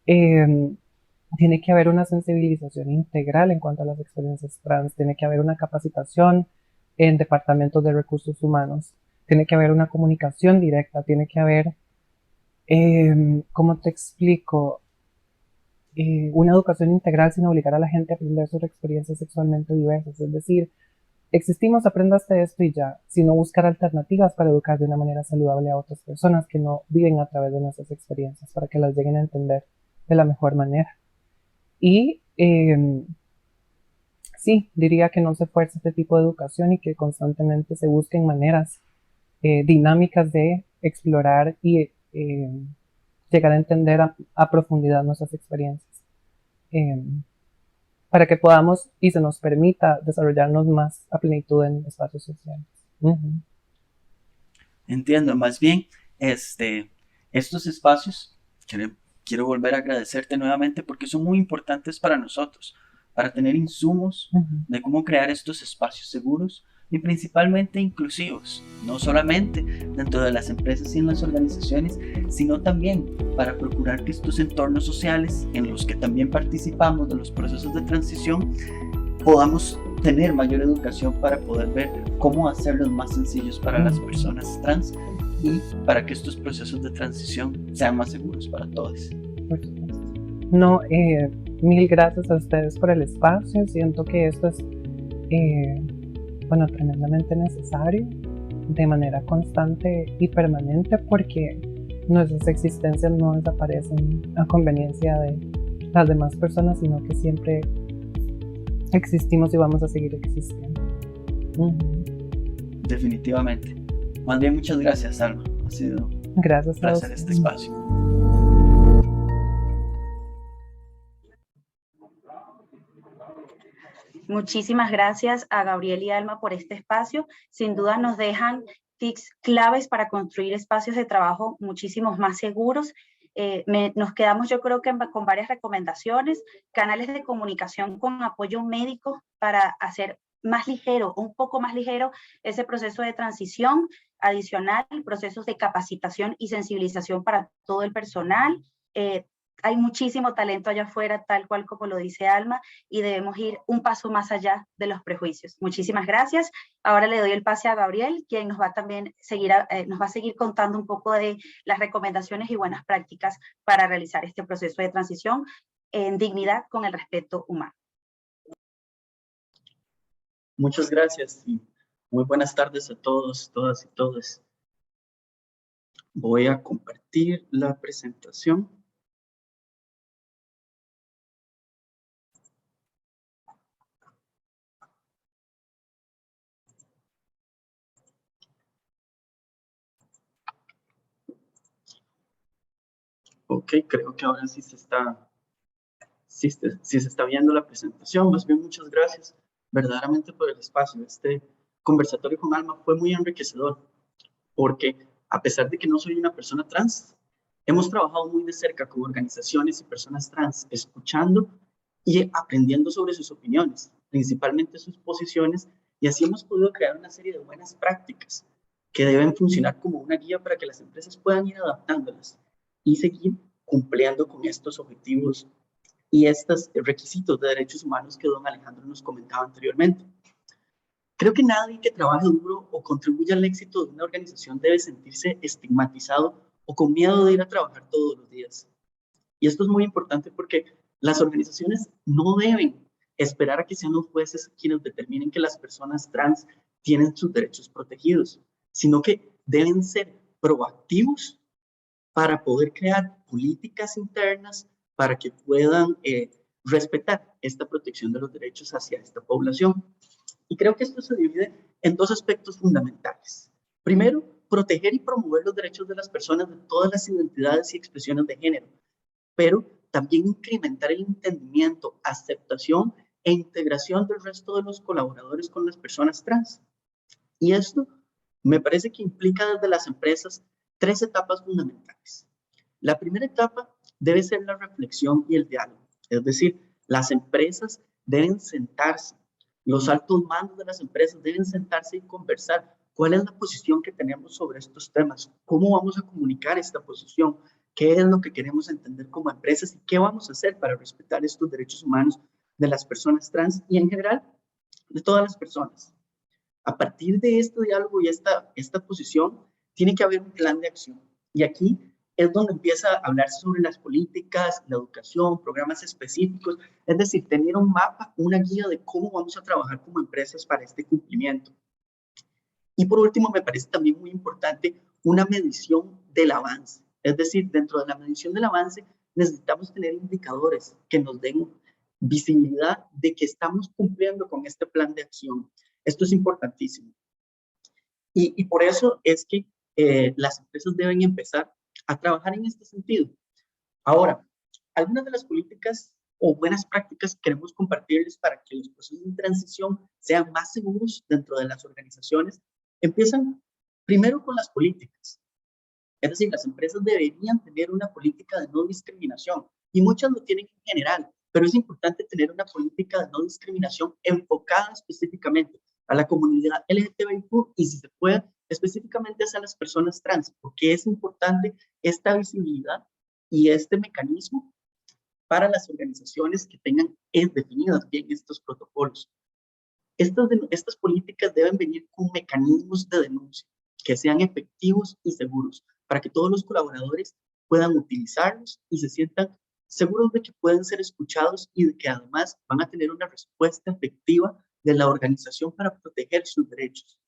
S4: Tiene que haber una sensibilización integral en cuanto a las experiencias trans, tiene que haber una capacitación en departamentos de recursos humanos, tiene que haber una comunicación directa, tiene que haber, ¿cómo te explico? Una educación integral sin obligar a la gente a aprender sobre experiencias sexualmente diversas, es decir, existimos, aprendaste esto y ya, sino buscar alternativas para educar de una manera saludable a otras personas que no viven a través de nuestras experiencias, para que las lleguen a entender de la mejor manera. Y sí, diría que no se fuerza este tipo de educación y que constantemente se busquen maneras dinámicas de explorar y llegar a entender a profundidad nuestras experiencias. Para que podamos y se nos permita desarrollarnos más a plenitud en espacios sociales.
S3: Entiendo, más bien, estos espacios, quiero volver a agradecerte nuevamente porque son muy importantes para nosotros, para tener insumos de cómo crear estos espacios seguros y principalmente inclusivos, no solamente dentro de las empresas y en las organizaciones, sino también para procurar que estos entornos sociales en los que también participamos de los procesos de transición podamos tener mayor educación para poder ver cómo hacerlos más sencillos para las personas trans y para que estos procesos de transición sean más seguros para todos.
S4: No, mil gracias a ustedes por el espacio. Siento que esto es tremendamente necesario de manera constante y permanente porque nuestras existencias no desaparecen a conveniencia de las demás personas, sino que siempre existimos y vamos a seguir existiendo.
S3: Definitivamente. Más bien, muchas gracias, Alma. Ha sido un placer este espacio.
S1: Muchísimas gracias a Gabriel y Alma por este espacio. Sin duda nos dejan tips claves para construir espacios de trabajo muchísimos más seguros. Nos quedamos, yo creo que con varias recomendaciones, canales de comunicación con apoyo médico para hacer más ligero, un poco más ligero ese proceso de transición, adicional, procesos de capacitación y sensibilización para todo el personal. Hay muchísimo talento allá afuera, tal cual como lo dice Alma, y debemos ir un paso más allá de los prejuicios. Muchísimas gracias. Ahora le doy el pase a Gabriel, quien nos va a seguir contando un poco de las recomendaciones y buenas prácticas para realizar este proceso de transición en dignidad con el respeto humano.
S5: Muchas gracias y muy buenas tardes a todos, todas y todos. Voy a compartir la presentación. Ok, creo que ahora sí se está viendo la presentación. Más bien, muchas gracias verdaderamente por el espacio. Este conversatorio con Alma fue muy enriquecedor porque a pesar de que no soy una persona trans, hemos trabajado muy de cerca con organizaciones y personas trans, escuchando y aprendiendo sobre sus opiniones, principalmente sus posiciones, y así hemos podido crear una serie de buenas prácticas que deben funcionar como una guía para que las empresas puedan ir adaptándolas y seguir cumpliendo con estos objetivos y estos requisitos de derechos humanos que don Alejandro nos comentaba anteriormente. Creo que nadie que trabaje duro o contribuya al éxito de una organización debe sentirse estigmatizado o con miedo de ir a trabajar todos los días. Y esto es muy importante porque las organizaciones no deben esperar a que sean los jueces quienes determinen que las personas trans tienen sus derechos protegidos. sino que deben ser proactivos para poder crear políticas internas para que puedan respetar esta protección de los derechos hacia esta población. Y creo que esto se divide en dos aspectos fundamentales. Primero, proteger y promover los derechos de las personas de todas las identidades y expresiones de género, pero también incrementar el entendimiento, aceptación e integración del resto de los colaboradores con las personas trans. Y esto me parece que implica desde las empresas 3 etapas fundamentales. La primera etapa debe ser la reflexión y el diálogo, es decir, las empresas deben sentarse, los altos mandos de las empresas deben sentarse y conversar cuál es la posición que tenemos sobre estos temas, cómo vamos a comunicar esta posición, qué es lo que queremos entender como empresas y qué vamos a hacer para respetar estos derechos humanos de las personas trans y en general de todas las personas. A partir de este diálogo y esta posición, tiene que haber un plan de acción. Y aquí es donde empieza a hablarse sobre las políticas, la educación, programas específicos, es decir, tener un mapa, una guía de cómo vamos a trabajar como empresas para este cumplimiento. Y por último, me parece también muy importante una medición del avance. Es decir, dentro de la medición del avance, necesitamos tener indicadores que nos den visibilidad de que estamos cumpliendo con este plan de acción. Esto es importantísimo. Y por eso es que las empresas deben empezar a trabajar en este sentido. Ahora, algunas de las políticas o buenas prácticas que queremos compartirles para que los procesos de transición sean más seguros dentro de las organizaciones empiezan primero con las políticas. Es decir, las empresas deberían tener una política de no discriminación y muchas lo tienen en general, pero es importante tener una política de no discriminación enfocada específicamente a la comunidad LGTBIQ y si se puede específicamente hacia las personas trans, porque es importante esta visibilidad y este mecanismo para las organizaciones que tengan definidas bien estos protocolos. Estas políticas deben venir con mecanismos de denuncia que sean efectivos y seguros para que todos los colaboradores puedan utilizarlos y se sientan seguros de que pueden ser escuchados y de que además van a tener una respuesta efectiva de la organización para proteger sus derechos.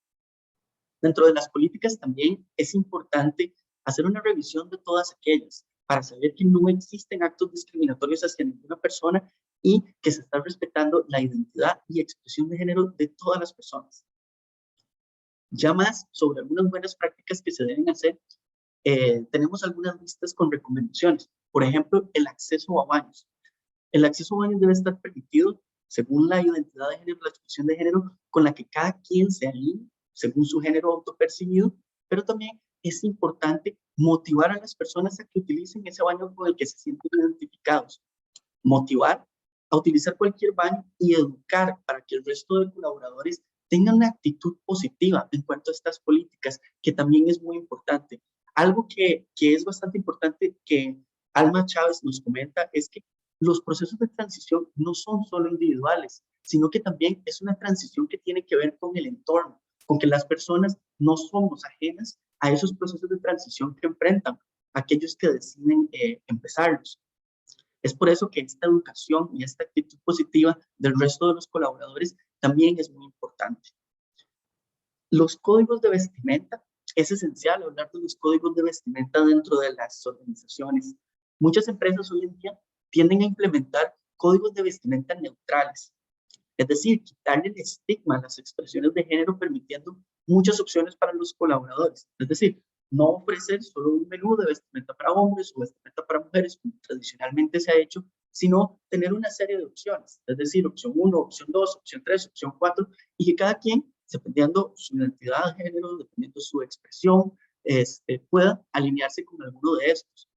S5: Dentro de las políticas también es importante hacer una revisión de todas aquellas para saber que no existen actos discriminatorios hacia ninguna persona y que se está respetando la identidad y expresión de género de todas las personas. Ya más sobre algunas buenas prácticas que se deben hacer, tenemos algunas listas con recomendaciones. Por ejemplo, el acceso a baños. El acceso a baños debe estar permitido según la identidad de género, la expresión de género con la que cada quien se alinee, según su género autopercibido, pero también es importante motivar a las personas a que utilicen ese baño con el que se sienten identificados. Motivar a utilizar cualquier baño y educar para que el resto de colaboradores tengan una actitud positiva en cuanto a estas políticas, que también es muy importante. Algo que es bastante importante que Alma Chávez nos comenta es que los procesos de transición no son solo individuales, sino que también es una transición que tiene que ver con el entorno, con que las personas no somos ajenas a esos procesos de transición que enfrentan aquellos que deciden empezarlos. Es por eso que esta educación y esta actitud positiva del resto de los colaboradores también es muy importante. Los códigos de vestimenta, es esencial hablar de los códigos de vestimenta dentro de las organizaciones. Muchas empresas hoy en día tienden a implementar códigos de vestimenta neutrales, es decir, quitarle el estigma a las expresiones de género permitiendo muchas opciones para los colaboradores. Es decir, no ofrecer solo un menú de vestimenta para hombres o vestimenta para mujeres, como tradicionalmente se ha hecho, sino tener una serie de opciones. Es decir, opción 1, opción 2, opción 3, opción 4, y que cada quien, dependiendo su identidad de género, dependiendo su expresión, pueda alinearse con alguno de estos.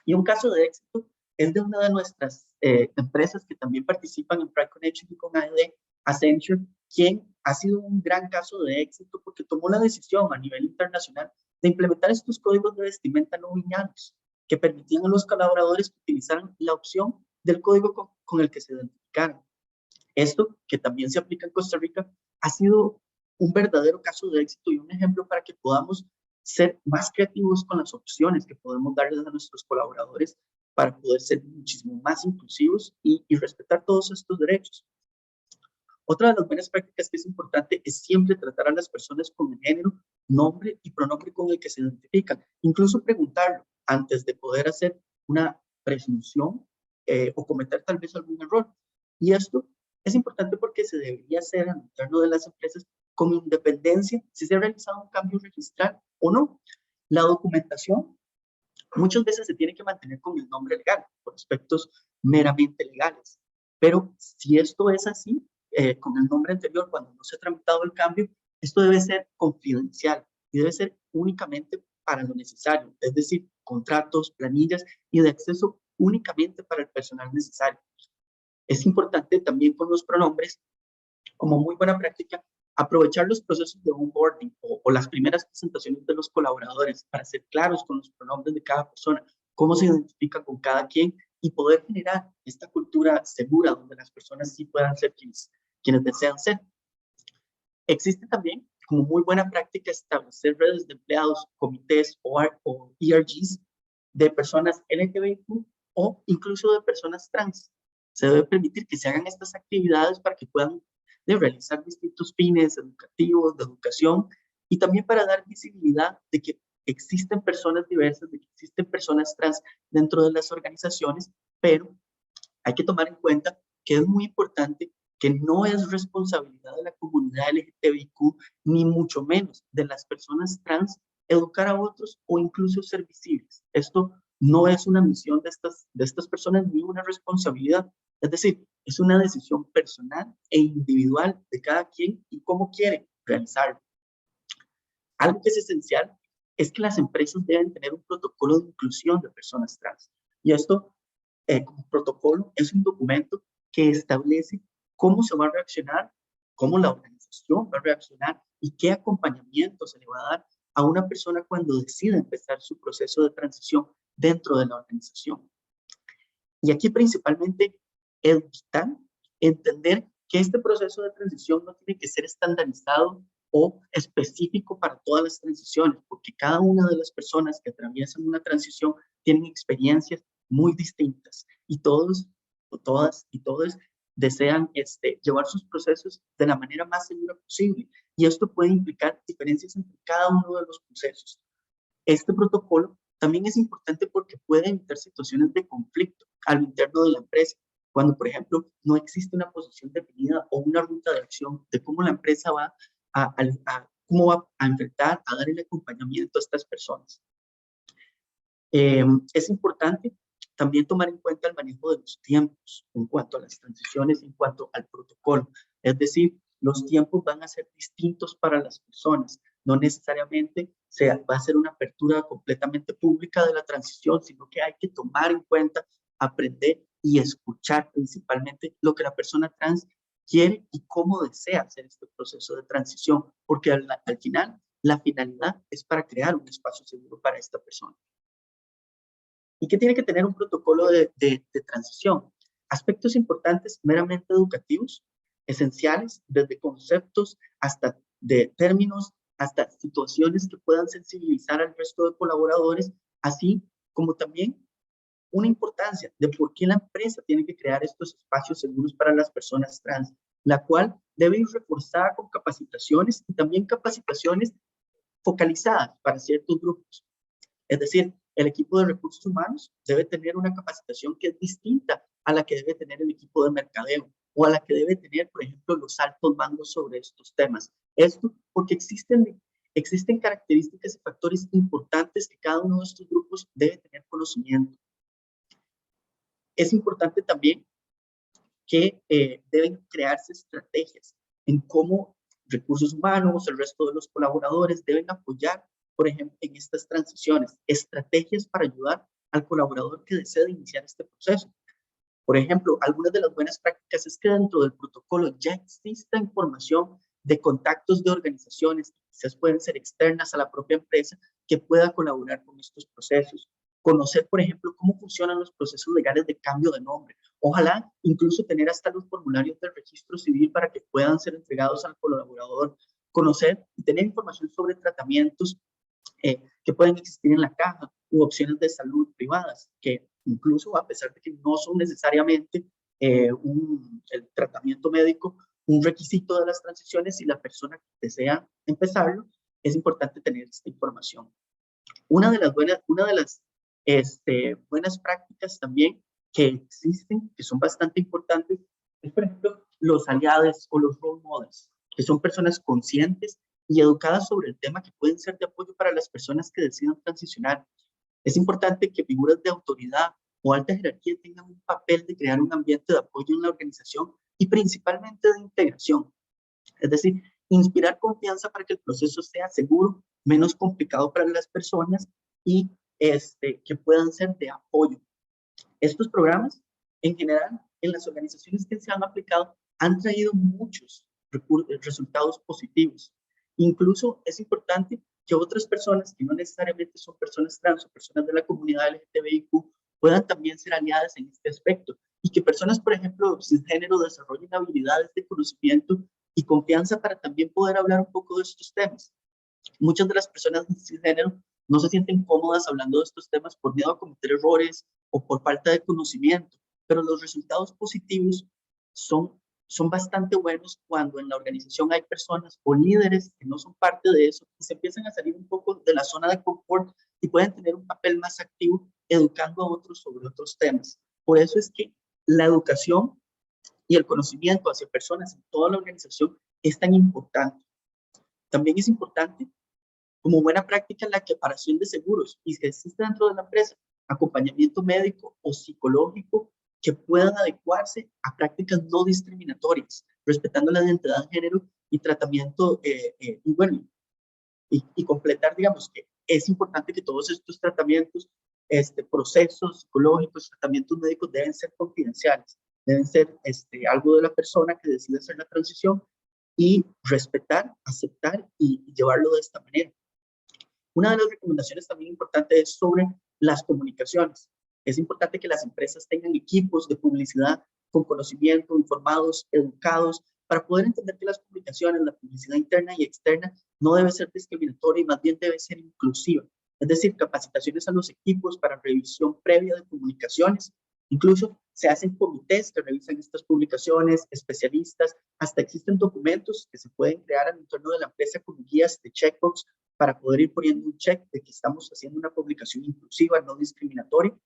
S5: Y un caso de éxito es de una de nuestras empresas que también participan en Pride Connection y con AED, Accenture, quien ha sido un gran caso de éxito porque tomó la decisión a nivel internacional de implementar estos códigos de vestimenta no binados que permitían a los colaboradores que utilizaran la opción del código con el que se identificaran. Esto, que también se aplica en Costa Rica, ha sido un verdadero caso de éxito y un ejemplo para que podamos ser más creativos con las opciones que podemos darles a nuestros colaboradores para poder ser muchísimo más inclusivos y respetar todos estos derechos. Otra de las buenas prácticas que es importante es siempre tratar a las personas con el género nombre y pronombre con el que se identifican. Incluso preguntarlo antes de poder hacer una presunción o cometer tal vez algún error. Y esto es importante porque se debería hacer al interno de las empresas con independencia si se ha realizado un cambio registral o no. La documentación muchas veces se tiene que mantener con el nombre legal, por aspectos meramente legales. Pero si esto es así, con el nombre anterior, cuando no se ha tramitado el cambio, esto debe ser confidencial y debe ser únicamente para lo necesario, es decir, contratos, planillas y de acceso únicamente para el personal necesario. Es importante también con los pronombres, como muy buena práctica, aprovechar los procesos de onboarding o las primeras presentaciones de los colaboradores para ser claros con los pronombres de cada persona, cómo se identifica con cada quien y poder generar esta cultura segura donde las personas sí puedan ser quienes desean ser. Existe también como muy buena práctica establecer redes de empleados, comités o ERGs de personas LGBTQ o incluso de personas trans. Se debe permitir que se hagan estas actividades para que puedan realizar distintos fines educativos, de educación, y también para dar visibilidad de que existen personas diversas, de que existen personas trans dentro de las organizaciones, pero hay que tomar en cuenta que es muy importante que no es responsabilidad de la comunidad LGTBIQ, ni mucho menos de las personas trans, educar a otros o incluso ser visibles. Esto no es una misión de estas personas ni una responsabilidad. Es decir, es una decisión personal e individual de cada quien y cómo quiere realizarlo. Algo que es esencial es que las empresas deben tener un protocolo de inclusión de personas trans. Y esto, como protocolo, es un documento que establece cómo se va a reaccionar, cómo la organización va a reaccionar y qué acompañamiento se le va a dar a una persona cuando decida empezar su proceso de transición dentro de la organización. Y aquí principalmente es vital entender que este proceso de transición no tiene que ser estandarizado o específico para todas las transiciones, porque cada una de las personas que atraviesan una transición tienen experiencias muy distintas y todos, o todas y todos desean llevar sus procesos de la manera más segura posible. Y esto puede implicar diferencias entre cada uno de los procesos. Este protocolo también es importante porque puede evitar situaciones de conflicto al interno de la empresa, cuando, por ejemplo, no existe una posición definida o una ruta de acción de cómo la empresa va cómo va a enfrentar, a dar el acompañamiento a estas personas. Es importante también tomar en cuenta el manejo de los tiempos en cuanto a las transiciones, en cuanto al protocolo. Es decir, los tiempos van a ser distintos para las personas. No necesariamente va a ser una apertura completamente pública de la transición, sino que hay que tomar en cuenta, aprender y escuchar principalmente lo que la persona trans quiere y cómo desea hacer este proceso de transición, porque al final la finalidad es para crear un espacio seguro para esta persona. ¿Y qué tiene que tener un protocolo de transición? Aspectos importantes meramente educativos, esenciales, desde conceptos hasta de términos, hasta situaciones que puedan sensibilizar al resto de colaboradores, así como también una importancia de por qué la empresa tiene que crear estos espacios seguros para las personas trans, la cual debe ir reforzada con capacitaciones y también capacitaciones focalizadas para ciertos grupos. Es decir, el equipo de recursos humanos debe tener una capacitación que es distinta a la que debe tener el equipo de mercadeo o a la que debe tener, por ejemplo, los altos mandos sobre estos temas. Esto porque existen características y factores importantes que cada uno de estos grupos debe tener conocimiento. Es importante también que deben crearse estrategias en cómo recursos humanos, el resto de los colaboradores deben apoyar, por ejemplo, en estas transiciones, estrategias para ayudar al colaborador que desea iniciar este proceso. Por ejemplo, algunas de las buenas prácticas es que dentro del protocolo ya exista información de contactos de organizaciones que quizás pueden ser externas a la propia empresa que pueda colaborar con estos procesos. Conocer, por ejemplo, cómo funcionan los procesos legales de cambio de nombre. Ojalá incluso tener hasta los formularios del registro civil para que puedan ser entregados al colaborador. Conocer y tener información sobre tratamientos que pueden existir en la caja u opciones de salud privadas, que incluso a pesar de que no son necesariamente el tratamiento médico un requisito de las transiciones, si la persona desea empezarlo, es importante tener esta información. Una de las buenas prácticas también que existen, que son bastante importantes, es, por ejemplo, los aliados o los role models, que son personas conscientes y educadas sobre el tema que pueden ser de apoyo para las personas que decidan transicionar. Es importante que figuras de autoridad o alta jerarquía tengan un papel de crear un ambiente de apoyo en la organización y principalmente de integración. Es decir, inspirar confianza para que el proceso sea seguro, menos complicado para las personas y que puedan ser de apoyo. Estos programas, en general, en las organizaciones que se han aplicado, han traído muchos resultados positivos. Incluso es importante que otras personas que no necesariamente son personas trans o personas de la comunidad LGTBIQ puedan también ser aliadas en este aspecto y que personas, por ejemplo, cisgénero desarrollen habilidades de conocimiento y confianza para también poder hablar un poco de estos temas. Muchas de las personas cisgénero no se sienten cómodas hablando de estos temas por miedo a cometer errores o por falta de conocimiento, pero los resultados positivos son bastante buenos cuando en la organización hay personas o líderes que no son parte de eso y se empiezan a salir un poco de la zona de confort y pueden tener un papel más activo educando a otros sobre otros temas. Por eso es que la educación y el conocimiento hacia personas en toda la organización es tan importante. También es importante, como buena práctica, la equiparación de seguros y que existe dentro de la empresa acompañamiento médico o psicológico que puedan adecuarse a prácticas no discriminatorias, respetando la identidad de género y tratamiento, y completar, digamos, que es importante que todos estos tratamientos, procesos psicológicos, tratamientos médicos deben ser confidenciales, deben ser algo de la persona que decide hacer la transición y respetar, aceptar y llevarlo de esta manera. Una de las recomendaciones también importantes es sobre las comunicaciones. Es importante que las empresas tengan equipos de publicidad con conocimiento, informados, educados, para poder entender que las publicaciones, la publicidad interna y externa, no debe ser discriminatoria y más bien debe ser inclusiva. Es decir, capacitaciones a los equipos para revisión previa de comunicaciones. Incluso se hacen comités que revisan estas publicaciones, especialistas, hasta existen documentos que se pueden crear al entorno de la empresa como guías de checkbox para poder ir poniendo un check de que estamos haciendo una publicación inclusiva, no discriminatoria.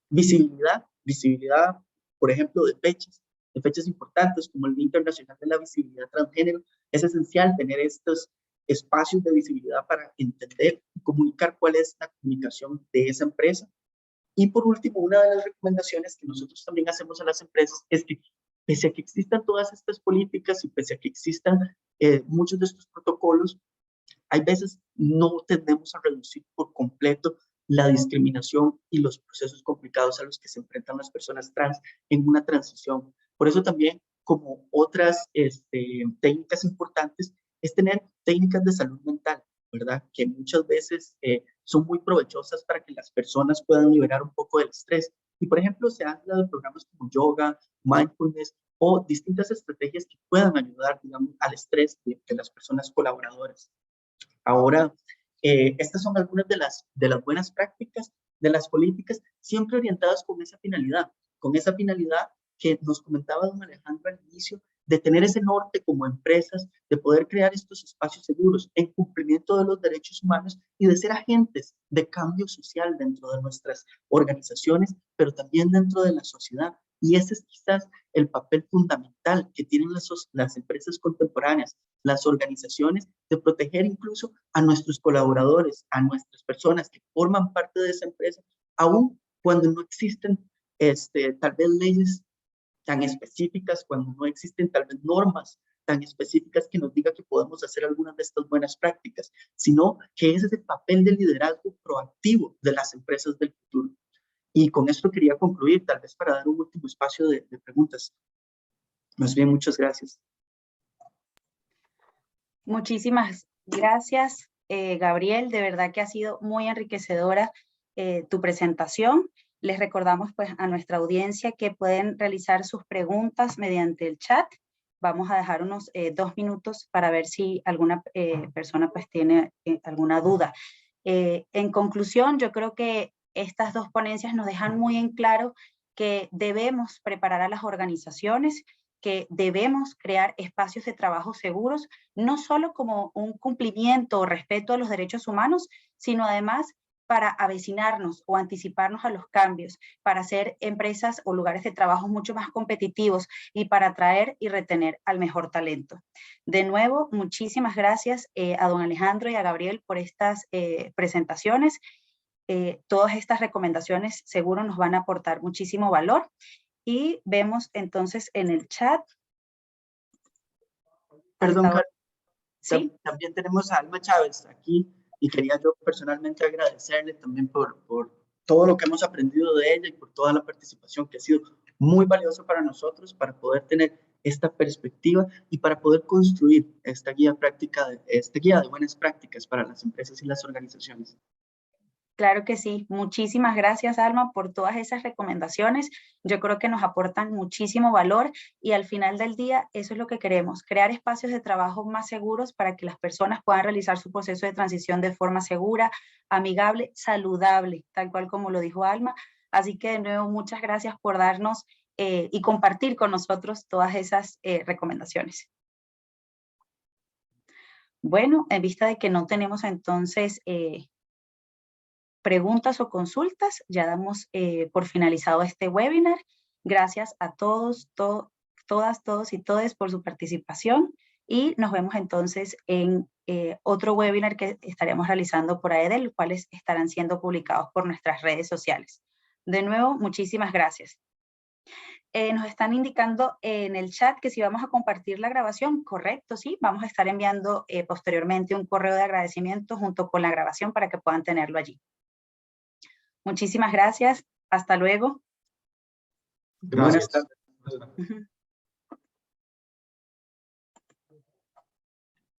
S5: Visibilidad, por ejemplo, de fechas importantes como el Día Internacional de la Visibilidad Transgénero. Es esencial tener estos espacios de visibilidad para entender y comunicar cuál es la comunicación de esa empresa. Y por último, una de las recomendaciones que nosotros también hacemos a las empresas es que pese a que existan todas estas políticas y pese a que existan muchos de estos protocolos, hay veces no tendemos a reducir por completo la discriminación y los procesos complicados a los que se enfrentan las personas trans en una transición. Por eso también, como otras técnicas importantes, es tener técnicas de salud mental, ¿verdad? Que muchas veces son muy provechosas para que las personas puedan liberar un poco del estrés. Y, por ejemplo, se habla de programas como yoga, mindfulness o distintas estrategias que puedan ayudar, digamos, al estrés de las personas colaboradoras. Ahora, estas son algunas de las buenas prácticas, de las políticas, siempre orientadas con esa finalidad que nos comentaba don Alejandro al inicio, de tener ese norte como empresas, de poder crear estos espacios seguros en cumplimiento de los derechos humanos y de ser agentes de cambio social dentro de nuestras organizaciones, pero también dentro de la sociedad. Y ese es quizás el papel fundamental que tienen las empresas contemporáneas, las organizaciones, de proteger incluso a nuestros colaboradores, a nuestras personas que forman parte de esa empresa, aun cuando no existen tal vez leyes tan específicas, cuando no existen tal vez normas tan específicas que nos diga que podemos hacer algunas de estas buenas prácticas, sino que es ese papel de liderazgo proactivo de las empresas del futuro. Y con esto quería concluir, tal vez para dar un último espacio de preguntas. Más bien, muchas gracias.
S1: Muchísimas gracias, Gabriel. De verdad que ha sido muy enriquecedora tu presentación. Les recordamos pues a nuestra audiencia que pueden realizar sus preguntas mediante el chat. Vamos a dejar unos 2 minutos para ver si alguna persona pues tiene alguna duda. En conclusión, yo creo que estas 2 ponencias nos dejan muy en claro que debemos preparar a las organizaciones que debemos crear espacios de trabajo seguros, no solo como un cumplimiento o respeto a los derechos humanos, sino además para avecinarnos o anticiparnos a los cambios, para hacer empresas o lugares de trabajo mucho más competitivos y para atraer y retener al mejor talento. De nuevo, muchísimas gracias a don Alejandro y a Gabriel por estas presentaciones. Todas estas recomendaciones seguro nos van a aportar muchísimo valor. Y vemos entonces en el chat.
S5: Perdón, Karen.
S1: ¿Sí?
S5: También tenemos a Alma Chávez aquí y quería yo personalmente agradecerle también por todo lo que hemos aprendido de ella y por toda la participación que ha sido muy valiosa para nosotros para poder tener esta perspectiva y para poder construir esta guía de buenas prácticas para las empresas y las organizaciones.
S1: Claro que sí. Muchísimas gracias, Alma, por todas esas recomendaciones. Yo creo que nos aportan muchísimo valor y al final del día eso es lo que queremos, crear espacios de trabajo más seguros para que las personas puedan realizar su proceso de transición de forma segura, amigable, saludable, tal cual como lo dijo Alma. Así que de nuevo, muchas gracias por darnos y compartir con nosotros todas esas recomendaciones. Bueno, en vista de que no tenemos entonces preguntas o consultas, ya damos por finalizado este webinar. Gracias a todos, todas, todos y todes por su participación y nos vemos entonces en otro webinar que estaremos realizando por AEDE, los cuales estarán siendo publicados por nuestras redes sociales. De nuevo, muchísimas gracias. Nos están indicando en el chat que si vamos a compartir la grabación. Correcto, sí. Vamos a estar enviando posteriormente un correo de agradecimiento junto con la grabación para que puedan tenerlo allí. Muchísimas gracias. Hasta luego.
S2: Gracias.
S5: Buenas tardes.